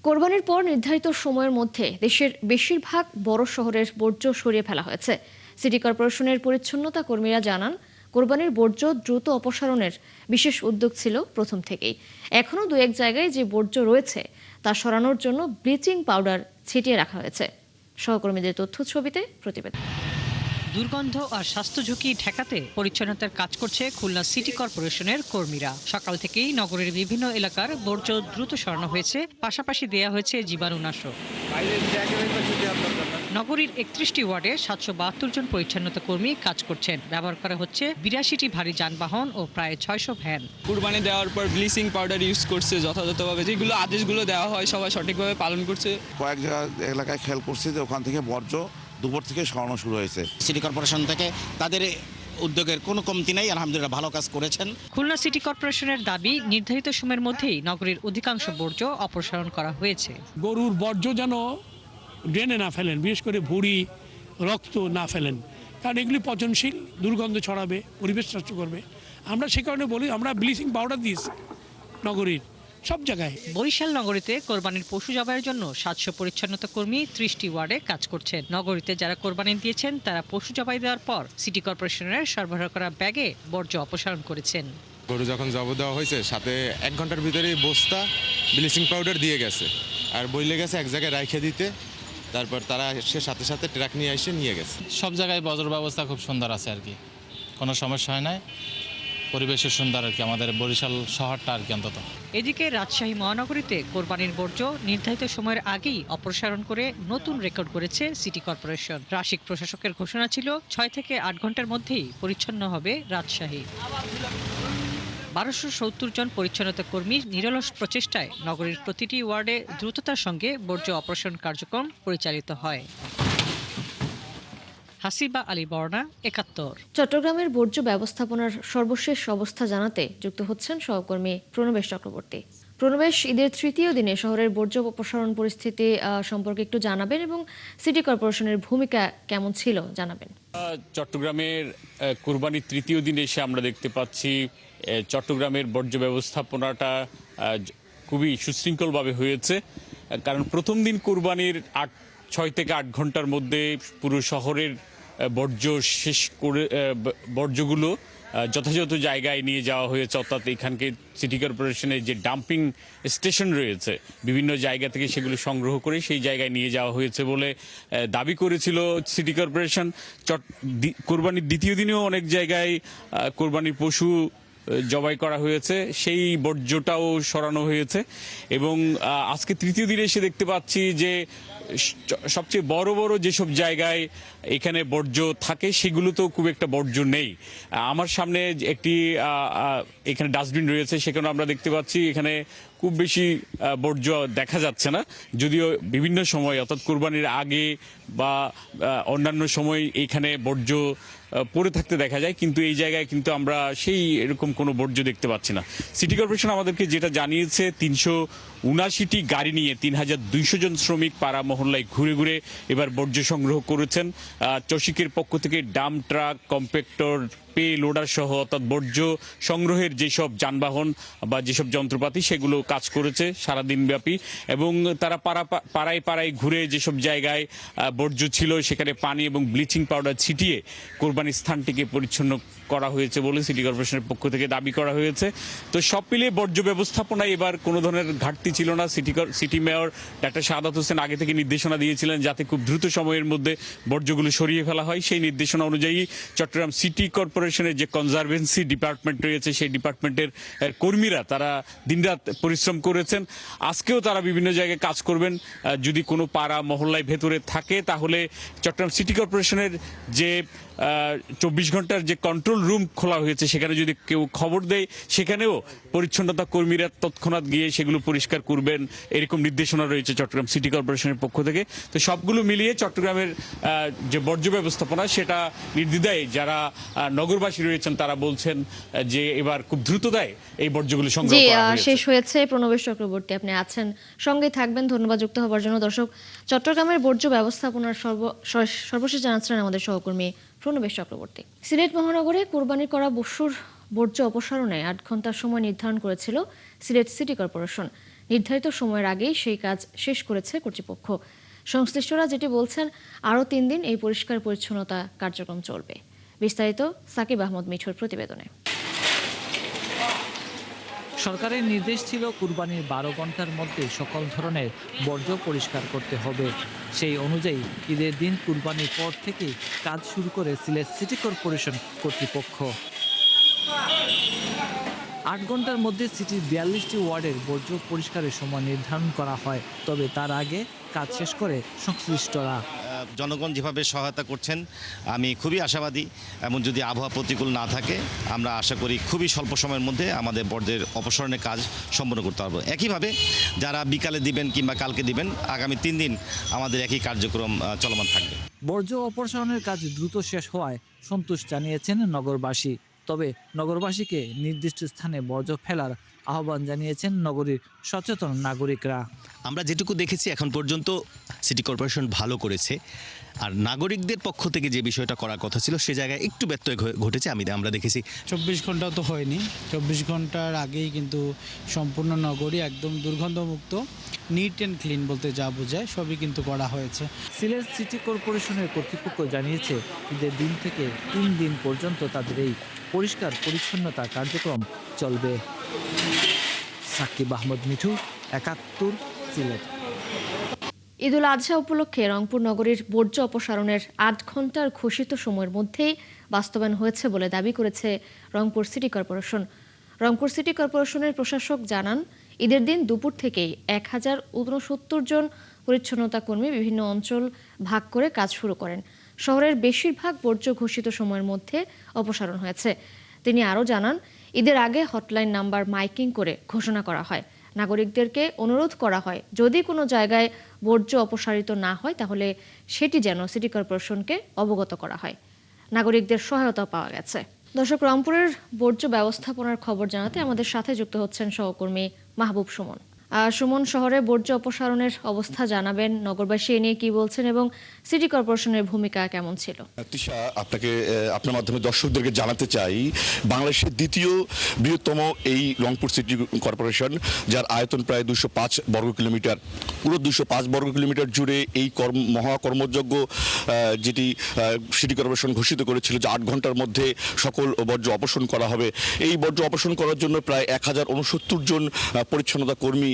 কোরবানির পর নির্ধারিত সময়ের মধ্যে দেশের বেশিরভাগ বড় শহরের বর্জ্য সরিয়ে ফেলা হয়েছে। সিটি কর্পোরেশনের পরিচ্ছন্নতা কর্মীরা জানান, কোরবানির বর্জ্য দ্রুত অপসারণের বিশেষ উদ্যোগ ছিল প্রথম থেকেই। এখনও দু এক জায়গায় যে বর্জ্য রয়েছে তা সরানোর জন্য ব্লিচিং পাউডার ছিটিয়ে রাখা হয়েছে। সহকর্মীদের তথ্য ছবিতে প্রতিবেদন। দুর্গন্ধ আর স্বাস্থ্য ঝুঁকি ঠেকাতে পরিচ্ছন্নতার কাজ করছে খুলনা সিটি কর্পোরেশনের কর্মীরা। সকাল থেকেই নগরের বিভিন্ন এলাকার বর্জ্য দ্রুত সরানো হয়েছে, পাশাপাশি দেয়া হয়েছে জীবাণুনাশক। নগরীর 31টি ওয়ার্ডে 772 জন পরিচ্ছন্নতা কর্মী কাজ করছেন। ব্যবহার করা হচ্ছে 82টি ভারী যানবাহন ও প্রায় 600 ভ্যান। কুরবানি দেওয়ার পর ব্লিচিং পাউডার ইউজ করছে যথাযথভাবে, যেগুলো আদেশগুলো দেওয়া হয় সবাই সঠিকভাবে পালন করছে। কয়েক জায়গা এলাকায় খেয়াল করছি যে ওখান থেকে বর্জ্য দুপুর থেকে সরানো শুরু হয়েছে। সিটি কর্পোরেশন থেকে তাদের উদ্যোগের কোনো কমতি নাই, আলহামদুলিল্লাহ ভালো কাজ করেছেন। খুলনা সিটি কর্পোরেশনের দাবি, নির্ধারিত সময়ের মধ্যেই নগরীর অধিকাংশ বর্জ্য অপসারণ করা হয়েছে। গরুর বর্জ্য যেন ড্রেনে না ফেলেন, বিশেষ করে ভুঁড়ি, রক্ত না ফেলেন, কারণ এগুলি পচনশীল, দুর্গন্ধ ছড়াবে, পরিবেশ নষ্ট করবে। আমরা সে কারণে বলি, আমরা ব্লিচিং পাউডার দিয়েছি নগরীর সব জায়গায়। বরিশাল নগরীতে কোরবানির পশু জবাইয়ের জন্য 700 পরিচ্ছন্নতা কর্মী 30টি ওয়ার্ডে কাজ করছেন। নগরীতে যারা কোরবানি দিয়েছেন তারা পশু জবাই দেওয়ার পর সিটি কর্পোরেশনের সরবরাহ করা ব্যাগে বর্জ্য অপসারণ করেছেন। গরু যখন জব দেওয়া হয়েছে, সাথে 1 ঘন্টার ভিতরেই বস্তা ব্লিচিং পাউডার দিয়ে গেছে, আর বইলে গেছে এক জায়গায় রাইখে দিতে। তারপর তারা সে সাথে সাথে ট্রাক নিয়ে এসে নিয়ে গেছে। সব জায়গায় বর্জ্য ব্যবস্থা খুব সুন্দর আছে আর কি, কোনো সমস্যা হয় না, পরিবেশের সুন্দর আর কি, আমাদের বরিশাল শহরটা আর কি অন্তত। এদিকে রাজশাহী মহানগরীতে কোরবানির বর্জ্য নির্ধারিত সময়ের আগেই অপসারণ করে নতুন রেকর্ড করেছে সিটি কর্পোরেশন। রাশিক প্রশাসকের ঘোষণা ছিল 6 থেকে 8 ঘন্টার মধ্যেই পরিচ্ছন্ন হবে রাজশাহী। 1270 জন পরিচ্ছন্নতা কর্মীর নিরলস প্রচেষ্টায় নগরীর প্রতিটি ওয়ার্ডে দ্রুততার সঙ্গে বর্জ্য অপসারণ কার্যক্রম পরিচালিত হয়। হাসিবা আলী বর্ণা, 71। চট্টগ্রামের বর্জ্য ব্যবস্থাপনার সর্বশেষ অবস্থা জানাতে যুক্ত হচ্ছেন সহকর্মী প্রণবেশ চক্রবর্তী। প্রণবেশ, ঈদের তৃতীয় দিনে শহরের বর্জ্য অপসারণ পরিস্থিতি সম্পর্কে একটু জানাবেন এবং সিটি কর্পোরেশনের ভূমিকা কেমন ছিল জানাবেন। চট্টগ্রামের কুরবানির তৃতীয় দিনে এসে আমরা দেখতে পাচ্ছি চট্টগ্রামের বর্জ্য ব্যবস্থাপনাটা খুবই সুশৃঙ্খলভাবে হয়েছে। কারণ প্রথম দিন কুরবানির 6 থেকে 8 ঘন্টার মধ্যে পুরো শহরের বর্জ্য শেষ করে বর্জ্যগুলো যথাযথ জায়গায় নিয়ে যাওয়া হয়েছে। অর্থাৎ এখানকে সিটি কর্পোরেশনের যে ডাম্পিং স্টেশন রয়েছে, বিভিন্ন জায়গা থেকে সেগুলো সংগ্রহ করে সেই জায়গায় নিয়ে যাওয়া হয়েছে বলে দাবি করেছিল সিটি কর্পোরেশন। কোরবানির দ্বিতীয় দিনেও অনেক জায়গায় কোরবানির পশু জবাই করা হয়েছে, সেই বর্জ্যটাও সরানো হয়েছে। এবং আজকে তৃতীয় দিনে এসে দেখতে পাচ্ছি যে সবচেয়ে বড় বড় যেসব জায়গায় এখানে বর্জ্য থাকে সেগুলোতেও খুব একটা বর্জ্য নেই। আমার সামনে একটি এখানে ডাস্টবিন রয়েছে, সেখানে আমরা দেখতে পাচ্ছি এখানে খুব বেশি বর্জ্য দেখা যাচ্ছে না, যদিও বিভিন্ন সময় অর্থাৎ কোরবানির আগে বা অন্যান্য সময় এখানে বর্জ্য পড়ে থাকতে দেখা যায়, কিন্তু এই জায়গায় কিন্তু আমরা সেই এরকম কোনো বর্জ্য দেখতে পাচ্ছি না। সিটি কর্পোরেশন আমাদেরকে যেটা জানিয়েছে, 379টি গাড়ি নিয়ে 3200 জন শ্রমিক পাড়া মহল্লায় ঘুরে ঘুরে এবার বর্জ্য সংগ্রহ করেছেন। চসিকের পক্ষ থেকে dump truck, compactor, pay loader সহ অর্থাৎ বর্জ্য সংগ্রহের যেসব যানবাহন বা যেসব যন্ত্রপাতি সেগুলো কাজ করেছে সারাদিন ব্যাপী। এবং তারা পাড়ায় পাড়ায় ঘুরে যেসব জায়গায় বর্জ্য ছিল সেখানে পানি এবং ব্লিচিং পাউডার ছিটিয়ে কোরবানির স্থানটিকে পরিচ্ছন্ন করা হয়েছে বলে সিটি কর্পোরেশনের পক্ষ থেকে দাবি করা হয়েছে। তো সব মিলিয়ে বর্জ্য ব্যবস্থাপনায় এবার কোনো ধরনের ঘাটতি ছিল না। City mayor doctor Shahadat Hossain আগে থেকে নির্দেশনা দিয়েছিলেন যাতে খুব দ্রুত সময়ের মধ্যে বর্জ্যগুলো সরিয়ে ফেলা হয়। সেই নির্দেশনা অনুযায়ী চট্টগ্রাম সিটি কর্পোরেশনের যে কনজারভেন্সি ডিপার্টমেন্ট রয়েছে সেই ডিপার্টমেন্টের কর্মীরা তারা দিনরাত পরিশ্রম করেছেন। আজকেও তারা বিভিন্ন জায়গায় কাজ করবেন। যদি কোনো পাড়া মহল্লায় ভেতরে থাকে তাহলে চট্টগ্রাম সিটি কর্পোরেশনের যে 24 ঘন্টার যে কন্ট্রোল রুম খোলা হয়েছে সেখানে যদি কেউ খবর দেয় সেখানেও পরিচ্ছন্নতা কর্মীরা তৎক্ষণাৎ গিয়ে সেগুলো পরিষ্কার করবেন, এরকম নির্দেশনা রয়েছে চট্টগ্রাম সিটি কর্পোরেশনের পক্ষ থেকে। তো সবগুলো মিলিয়ে চট্টগ্রামের যে বর্জ্য ব্যবস্থাপনা সেটা নির্দ্বিধায় যারা নগরবাসী রয়েছেন তারা বলছেন যে এবার খুব দ্রুততায় এই বর্জ্যগুলো সংগ্রহ করা হয়েছে। শেষ হয়েছে। প্রণবেশ চক্রবর্তী, আপনি আছেন, সঙ্গে থাকবেন, ধন্যবাদ যুক্ত হবার জন্য। দর্শক, চট্টগ্রামের বর্জ্য ব্যবস্থাপনার সর্বশেষ জানাচ্ছিলেন আমাদের সহকর্মী প্রণবেশ চক্রবর্তী। সিলেট মহানগরে কোরবানি করা পশুর বর্জ্য অপসারণে 8 ঘন্টার সময় নির্ধারণ করেছিল সিলেট সিটি কর্পোরেশন। নির্ধারিত সময়ের আগেই সেই কাজ শেষ করেছে কর্তৃপক্ষ। সংশ্লিষ্টরা যেটি বলছেন, আরও 3 দিন এই পরিষ্কার পরিচ্ছন্নতা কার্যক্রম চলবে। বিস্তারিত সাকিব আহমদ মিঠুর প্রতিবেদনে। সরকারের নির্দেশ ছিল কুরবানির 12 ঘন্টার মধ্যে সকল ধরনের বর্জ্য পরিষ্কার করতে হবে। সেই অনুযায়ী ঈদের দিন কুরবানির পর থেকে কাজ শুরু করে সিলেট সিটি কর্পোরেশন কর্তৃপক্ষ। 8 ঘন্টার মধ্যে সিটির 42টি ওয়ার্ডের বর্জ্য পরিষ্কারের সময় নির্ধারণ করা হয়, তবে তার আগে কাজ শেষ করে সংশ্লিষ্টরা। জনগণ যেভাবে সহায়তা করছেন আমি খুবই আশাবাদী, এবং যদি আবহাওয়া প্রতিকূল না থাকে আমরা আশা করি খুবই স্বল্প সময়ের মধ্যে আমাদের বর্জ্যের অপসারণের কাজ সম্পন্ন করতে পারবো। একইভাবে যারা বিকালে দিবেন কিংবা কালকে দিবেন, আগামী 3 দিন আমাদের একই কার্যক্রম চলমান থাকবে। বর্জ্য অপসারণের কাজ দ্রুত শেষ হওয়ায় সন্তোষ জানিয়েছেন নগরবাসী। তবে নগরবাসীকে নির্দিষ্ট স্থানে বর্জ্য ফেলার আহ্বান জানিয়েছেন নগরীর সচেতন নাগরিকরা। আমরা যেটুকু দেখেছি এখন পর্যন্ত সিটি কর্পোরেশন ভালো করেছে, আর নাগরিকদের পক্ষ থেকে যে বিষয়টা করার কথা ছিল সে জায়গায় একটু ব্যত্যয় ঘটেছে। আমরা দেখেছি 24 ঘন্টাও তো হয়নি, 24 ঘন্টার আগেই কিন্তু সম্পূর্ণ নগরী একদম দুর্গন্ধমুক্ত, নিট অ্যান্ড ক্লিন বলতে যা বোঝায় সবই কিন্তু করা হয়েছে। সিলেট সিটি কর্পোরেশনের কর্তৃপক্ষ জানিয়েছে ঈদের দিন থেকে 3 দিন পর্যন্ত তাদের এই পরিষ্কার পরিচ্ছন্নতা কার্যক্রম চলবে। সাকিব আহমদ মিঠু, 71 সিলেট। ঈদুল আজহা উপলক্ষে রংপুর নগরীর বর্জ্য অপসারণের 8 ঘন্টার ঘোষিত সময়ের মধ্যেই বাস্তবায়ন হয়েছে বলে দাবি করেছে Rangpur city corporation. Rangpur city কর্পোরেশনের প্রশাসক জানান, ঈদের দিন দুপুর থেকেই 1069 জন পরিচ্ছন্নতা কর্মী বিভিন্ন অঞ্চল ভাগ করে কাজ শুরু করেন। শহরের বেশিরভাগ বর্জ্য ঘোষিত সময়ের মধ্যে অপসারণ হয়েছে। তিনি আরও জানান, ঈদের আগে হটলাইন নাম্বার মাইকিং করে ঘোষণা করা হয়। নাগরিকদেরকে অনুরোধ করা হয়, যদি কোনো জায়গায় বর্জ্য অপসারিত না হয় তাহলে সেটি যেন সিটি কর্পোরেশনকে অবগত করা হয়। নাগরিকদের সহায়তা পাওয়া গেছে। দর্শক, রংপুরের বর্জ্য ব্যবস্থাপনার খবর জানাতে আমাদের সাথে যুক্ত হচ্ছেন সহকর্মী মাহবুব সুমন। সুমন, শহরে বর্জ্য অপসারণের অবস্থা জানাবেন, নগরবাসী এ নিয়ে কি বলছেন এবং সিটি কর্পোরেশনের ভূমিকা কেমন ছিল? তিশা, আপনাকে আপনার মাধ্যমে দর্শকদেরকে জানাতে চাই, বাংলাদেশের দ্বিতীয় বৃহত্তম এই রংপুর সিটি কর্পোরেশন, যার আয়তন প্রায় 205 বর্গ কিলোমিটার। পুরো 205 বর্গ কিলোমিটার জুড়ে এই মহাকর্মযজ্ঞ যেটি সিটি কর্পোরেশন ঘোষিত করেছিল যে 8 ঘন্টার মধ্যে সকল বর্জ্য অপসারণ করা হবে, এই বর্জ্য অপসারণ করার জন্য প্রায় 1069 জন পরিচ্ছন্নতা কর্মী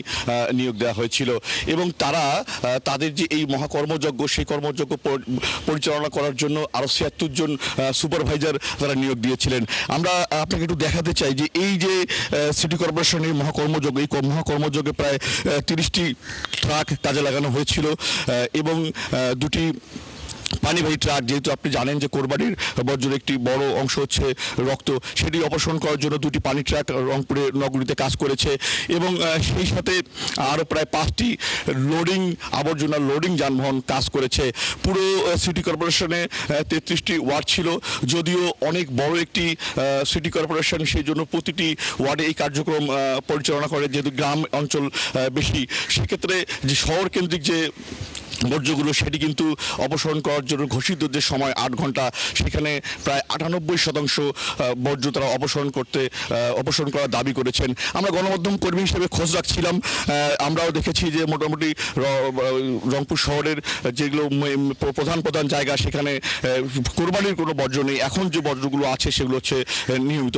নিয়োগ দেওয়া হয়েছিল, এবং তারা তাদের যে এই মহাকর্মযজ্ঞ সেই কর্মযজ্ঞ পরিচালনা করার জন্য আরও 76 জন সুপারভাইজার তারা নিয়োগ দিয়েছিলেন। আমরা আপনাকে একটু দেখাতে চাই যে এই যে সিটি কর্পোরেশনের মহাকর্মযজ্ঞ, এই মহাকর্মযজ্ঞে প্রায় 30টি ট্রাক কাজে লাগানো হয়েছিল এবং 2টি পানিবাহী ট্রাক, যেহেতু আপনি জানেন যে কোরবানির বর্জ্যের একটি বড় অংশ হচ্ছে রক্ত, সেটি অপসারণ করার জন্য 2টি পানি ট্রাক রংপুরে নগরীতে কাজ করেছে, এবং সেই সাথে আরও প্রায় 5টি আবর্জনা লোডিং যানবাহন কাজ করেছে। পুরো সিটি কর্পোরেশনে 33টি ওয়ার্ড ছিল, যদিও অনেক বড় একটি সিটি কর্পোরেশন, সেই জন্য প্রতিটি ওয়ার্ডে এই কার্যক্রম পরিচালনা করে, যেহেতু গ্রাম অঞ্চল বেশি, সেক্ষেত্রে যে শহর কেন্দ্রিক যে বর্জ্যগুলো সেটি কিন্তু অপসারণ করার জন্য ঘোষিত যে সময় 8 ঘন্টা, সেখানে প্রায় 98% বর্জ্য তারা অপসারণ করার দাবি করেছেন। আমরা গণমাধ্যম কর্মী হিসেবে খোঁজ রাখছিলাম, আমরাও দেখেছি যে মোটামুটি রংপুর শহরের যেগুলো প্রধান জায়গা, সেখানে কোরবানির কোনো বর্জ্য নেই। এখন যে বর্জ্যগুলো আছে সেগুলো হচ্ছে নিয়মিত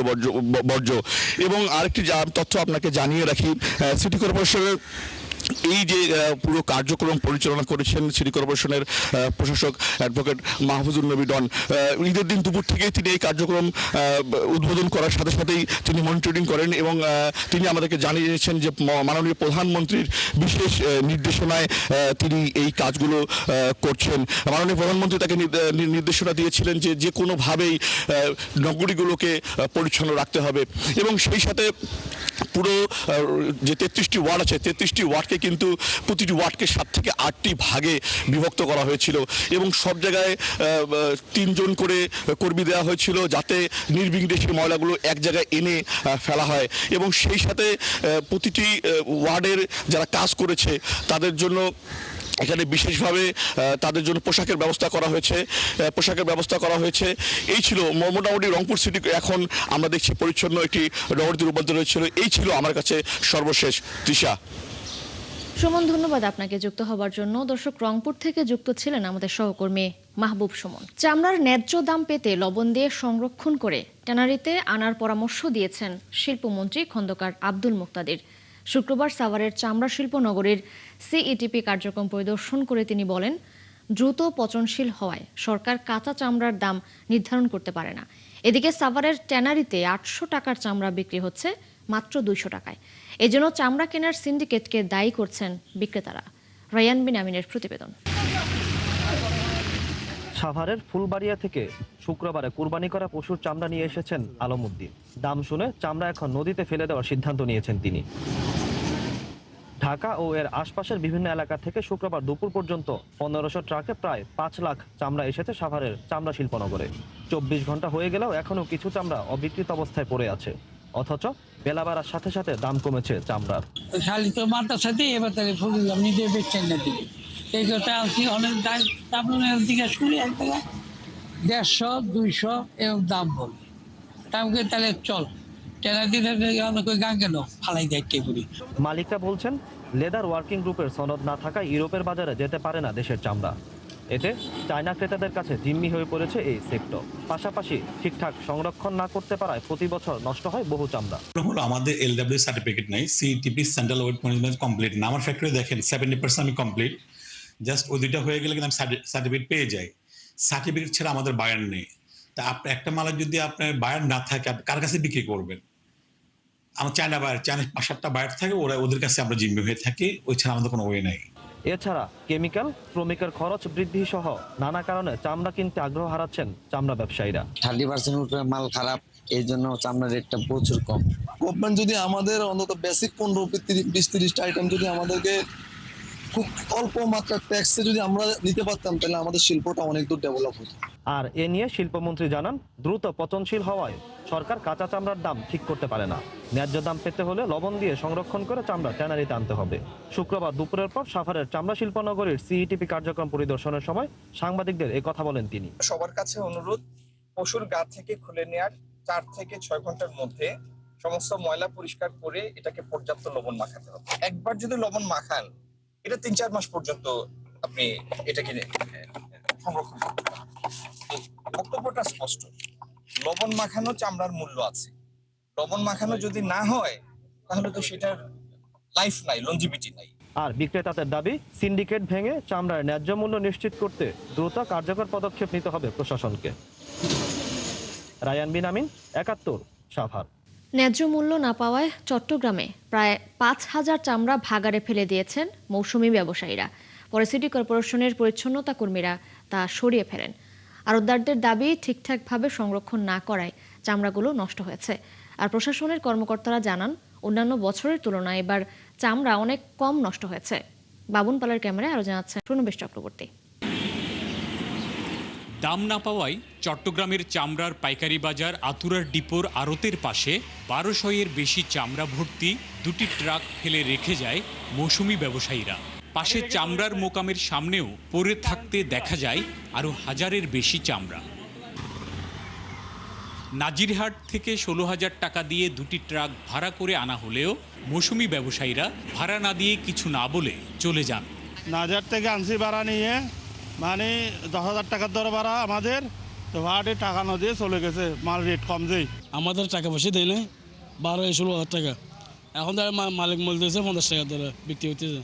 বর্জ্য। এবং আরেকটি তথ্য আপনাকে জানিয়ে রাখি, সিটি কর্পোরেশনের এই যে পুরো কার্যক্রম পরিচালনা করেছেন সিটি কর্পোরেশনের প্রশাসক অ্যাডভোকেট মাহফুজুর নবী ডন, ঈদের দিন দুপুর থেকেই তিনি এই কার্যক্রম উদ্বোধন করার সাথে সাথেই তিনি মনিটরিং করেন, এবং তিনি আমাদেরকে জানিয়েছেন যে মাননীয় প্রধানমন্ত্রীর বিশেষ নির্দেশনায় তিনি এই কাজগুলো করছেন। মাননীয় প্রধানমন্ত্রী তাকে নির্দেশনা দিয়েছিলেন যে যে কোনোভাবেই নগরীগুলোকে পরিচ্ছন্ন রাখতে হবে, এবং সেই সাথে পুরো যে 33টি ওয়ার্ড আছে, 33টি ওয়ার্ডকে কিন্তু প্রতিটি ওয়ার্ডকে 7 থেকে 8টি ভাগে বিভক্ত করা হয়েছিল, এবং সব জায়গায় 3 জন করে কর্মী দেওয়া হয়েছিল, যাতে নির্বিঘ্নে সেই ময়লাগুলো এক জায়গায় এনে ফেলা হয়। এবং সেই সাথে প্রতিটি ওয়ার্ডের যারা কাজ করেছে তাদের জন্য এখানে বিশেষভাবে তাদের জন্য পোশাকের ব্যবস্থা করা হয়েছে। এই ছিল মোটামুটি রংপুর সিটি, এখন আমরা দেখছি পরিচ্ছন্ন একটি নগরীতে রূপান্তর হয়েছিল। এই ছিল আমার কাছে সর্বশেষ। তৃষা। সুমন, ধন্যবাদ আপনাকে যুক্ত হবার জন্য। দর্শক, রংপুর থেকে যুক্ত ছিলেন আমাদের সহকর্মী মাহবুব সুমন। চামড়ার ন্যায্য দাম পেতে লবণ দিয়ে সংরক্ষণ করে ট্যানারিতে আনার পরামর্শ দিয়েছেন শিল্পমন্ত্রী খন্দকার আব্দুল মুক্তাদির। শুক্রবার সাভারের চামড়া শিল্প নগরীর সিইটিপি কার্যক্রম পরিদর্শন করে তিনি বলেন, দ্রুত পচনশীল হওয়ায় সরকার কাঁচা চামড়ার দাম নির্ধারণ করতে পারে না। এদিকে সাভারের ট্যানারিতে 800 টাকার চামড়া বিক্রি হচ্ছে মাত্র 200 টাকায়। এজন্য চামড়া কেনার সিন্ডিকেটকে দায়ী করছেন বিক্রেতারা। রায়ান বিন আমিনের প্রতিবেদন। সাভারের ফুলবাড়িয়া থেকে শুক্রবারে কুরবানি করা পশুর চামড়া নিয়ে এসেছেন আলমউদ্দিন। দাম শুনে চামড়া এখন নদীতে ফেলে দেওয়ার সিদ্ধান্ত নিয়েছেন তিনি। ঢাকা ও এর আশপাশের বিভিন্ন এলাকা থেকে শুক্রবার দুপুর পর্যন্ত 1500 ট্রাকে প্রায় 5 লাখ চামড়া এসেছে সাভারের চামড়া শিল্পনগরে। 24 ঘন্টা হয়ে গেলেও এখনও কিছু চামড়া অবিকৃত অবস্থায় পড়ে আছে। অথচ বেলা বাড়ার সাথে সাথে দাম কমেছে চামড়ার। খালি তো মাথার সাথে এবার তাহলে ফুললাম নিজে বেচছেন না দিকে এই কথা আনছি অনেক দাম দিকে শুনি এক জায়গায় 150, 200 এরকম দাম বলে দামকে তাহলে চল টেনা দিতে গান কেন ফালাই দেয় টেগুলি। মালিকরা বলছেন, লেদার ওয়ার্কিং গ্রুপের সনদ না থাকায় ইউরোপের বাজারে যেতে পারে না দেশের চামড়া। এতে চায়না ক্রেতাদের কাছে জিম্মি হয়ে পড়েছে এই সেক্টর। পাশাপাশি ঠিকঠাক সংরক্ষণ না করতে পারায় প্রতি বছর নষ্ট হয় বহু চামড়া। আমাদের LW সার্টিফিকেট নাই, CTP central wait management complete না। আমার ফ্যাক্টরি দেখেন 70% আমি কমপ্লিট, জাস্ট ওই দুইটা হয়ে গেলে কিন্তু আমি সার্টিফিকেট পেয়ে যাই। সার্টিফিকেট ছাড়া আমাদের বায়ার নেই। তা আপনি একটা মালের যদি আপনার বায়ার না থাকে আপনি কার কাছে বিক্রি করবেন? আমার চায়না বায়ার, চায়না 5-7টা বায়ার থাকে, ওদের কাছে আমরা জিম্মি হয়ে থাকি, ওই ছাড়া আমাদের কোনো ওয়ে নাই। এছাড়া কেমিক্যাল, শ্রমিকের খরচ বৃদ্ধি সহ নানা কারণে চামড়া কিনতে আগ্রহ হারাচ্ছেন চামড়া ব্যবসায়ীরা। 30% মাল খারাপ, এই জন্য চামড়ার রেটটা প্রচুর কম। গভর্নমেন্ট যদি আমাদের অন্তত বেসিক 15-20-30টা আইটেম যদি আমাদেরকে খুব অল্প মাত্রার ট্যাক্সে যদি আমরা নিতে পারতাম তাহলে আমাদের শিল্পটা অনেক দূর ডেভেলপ হতো। আর এ নিয়ে শিল্পমন্ত্রী জানান, দ্রুত পচনশীল হওয়ায় সরকার কাঁচা চামড়ার দাম ঠিক করতে পারে না। ন্যায্য দাম পেতে হলে লবণ দিয়ে সংরক্ষণ করে চামড়া ট্যানারিতে আনতে হবে। শুক্রবার দুপুরের পর সাভারের চামড়া শিল্পনগরীর সিইটিপি কার্যক্রম পরিদর্শনের সময় সাংবাদিকদের এই কথা বলেন তিনি। সবার কাছে অনুরোধ, পশুর গা থেকে খুলে নেওয়ার 4 থেকে 6 ঘন্টার মধ্যে সমস্ত ময়লা পরিষ্কার করে এটাকে পর্যাপ্ত লবণ মাখাতে হবে। একবার যদি লবণ মাখান, এটা 3-4 মাস পর্যন্ত আপনি এটাকে সংরক্ষণ করতে পারেন। বক্তব্যটা স্পষ্ট, লবণ মাখানো চামড়ার মূল্য আছে। লবণ মাখানো যদি না হয় তাহলে তো সেটার লাইফ নাই, লঞ্জিভিটি নাই। আর বিক্রেতাদের দাবি, সিন্ডিকেট ভেঙে চামড়ার ন্যায্য মূল্য নিশ্চিত করতে দ্রুত কার্যকর পদক্ষেপ নিতে হবে প্রশাসনকে। রায়ান বিন আমিন, 71, সাভার। ন্যায্য মূল্য না পাওয়ায় চট্টগ্রামে প্রায় 5000 চামড়া ভাগাড়ে ফেলে দিয়েছেন মৌসুমি ব্যবসায়ীরা। পরে সিটি কর্পোরেশনের পরিচ্ছন্নতা কর্মীরা তা সরিয়ে ফেলেন। আড়তদারদের দাবি, ঠিকঠাকভাবে সংরক্ষণ না করায় চামড়াগুলো নষ্ট হয়েছে। আর প্রশাসনের কর্মকর্তারা জানান, অন্যান্য বছরের তুলনায় এবার চামড়া অনেক কম নষ্ট হয়েছে। বাবুন পালের ক্যামেরায় আরো জানাচ্ছেন প্রণবেশ চক্রবর্তী। দাম না পাওয়ায় চট্টগ্রামের চামড়ার পাইকারি বাজার আতুরার ডিপোর আড়তের পাশে 1200-এর বেশি চামড়া ভর্তি 2টি ট্রাক ফেলে রেখে যায় মৌসুমি ব্যবসায়ীরা। পাশে চামড়ার মোকামের সামনেও পড়ে থাকতে দেখা যায় আরও 1000-এর বেশি চামড়া। নাজিরহাট থেকে 16,000 টাকা দিয়ে 2টি ট্রাক ভাড়া করে আনা হলেও মৌসুমি ব্যবসায়ীরা ভাড়া না দিয়ে কিছু না বলে চলে যান। নাজিরহাট থেকে আনছি ভাড়া নিয়ে, মানে 10,000 টাকার দরে ভাড়া আমাদের, তো ভাড়াটি টাকা না দিয়ে চলে গেছে। মাল রেট কম দেয়, আমাদের টাকা পয়সা দেয় না, 12-16,000 টাকা। এখন তারা মালিক বলতেছে 50 টাকা দরে বিক্রি হইতেছে,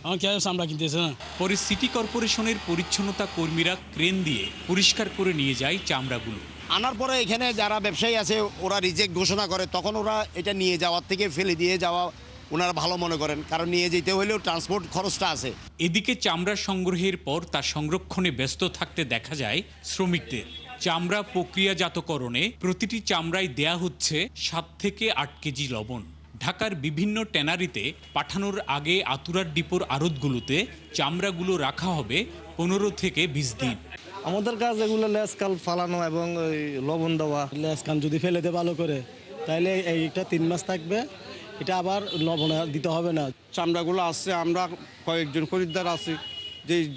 এখন কে চামড়া কিনতেছে না। পরে সিটি কর্পোরেশনের পরিচ্ছন্নতা কর্মীরা ক্রেন দিয়ে পরিষ্কার করে নিয়ে যায় চামড়াগুলো। আনার পরে এখানে যারা ব্যবসায়ী আছে ওরা রিজেক্ট ঘোষণা করে, তখন ওরা এটা নিয়ে যাওয়ার থেকে ফেলে দিয়ে যাওয়া ওনারা ভালো মনে করেন, কারণ নিয়ে যেতে হলেও ট্রান্সপোর্ট খরচটা আছে। এদিকে চামড়া সংগ্রহের পর তা সংরক্ষণে ব্যস্ত থাকতে দেখা যায় শ্রমিকদের। চামড়া প্রক্রিয়াজাতকরণে প্রতিটি চামড়ায় দেয়া হচ্ছে 7 থেকে 8 কেজি লবণ। ঢাকার বিভিন্ন ট্যানারিতে পাঠানোর আগে আতুরার ডিপোর আড়তগুলোতে চামড়াগুলো রাখা হবে 15 থেকে 20 দিন। আমাদের কাজ এগুলো লেসকাল ফালানো এবং লবণ দেওয়া। লেসকান যদি ফেলে দেয় ভালো করে, তাহলে এইটা 3 মাস থাকবে, এটা আবার লবণ দিতে হবে না। চামড়াগুলো আসছে, আমরা কয়েকজন খরিদ্দার আছি,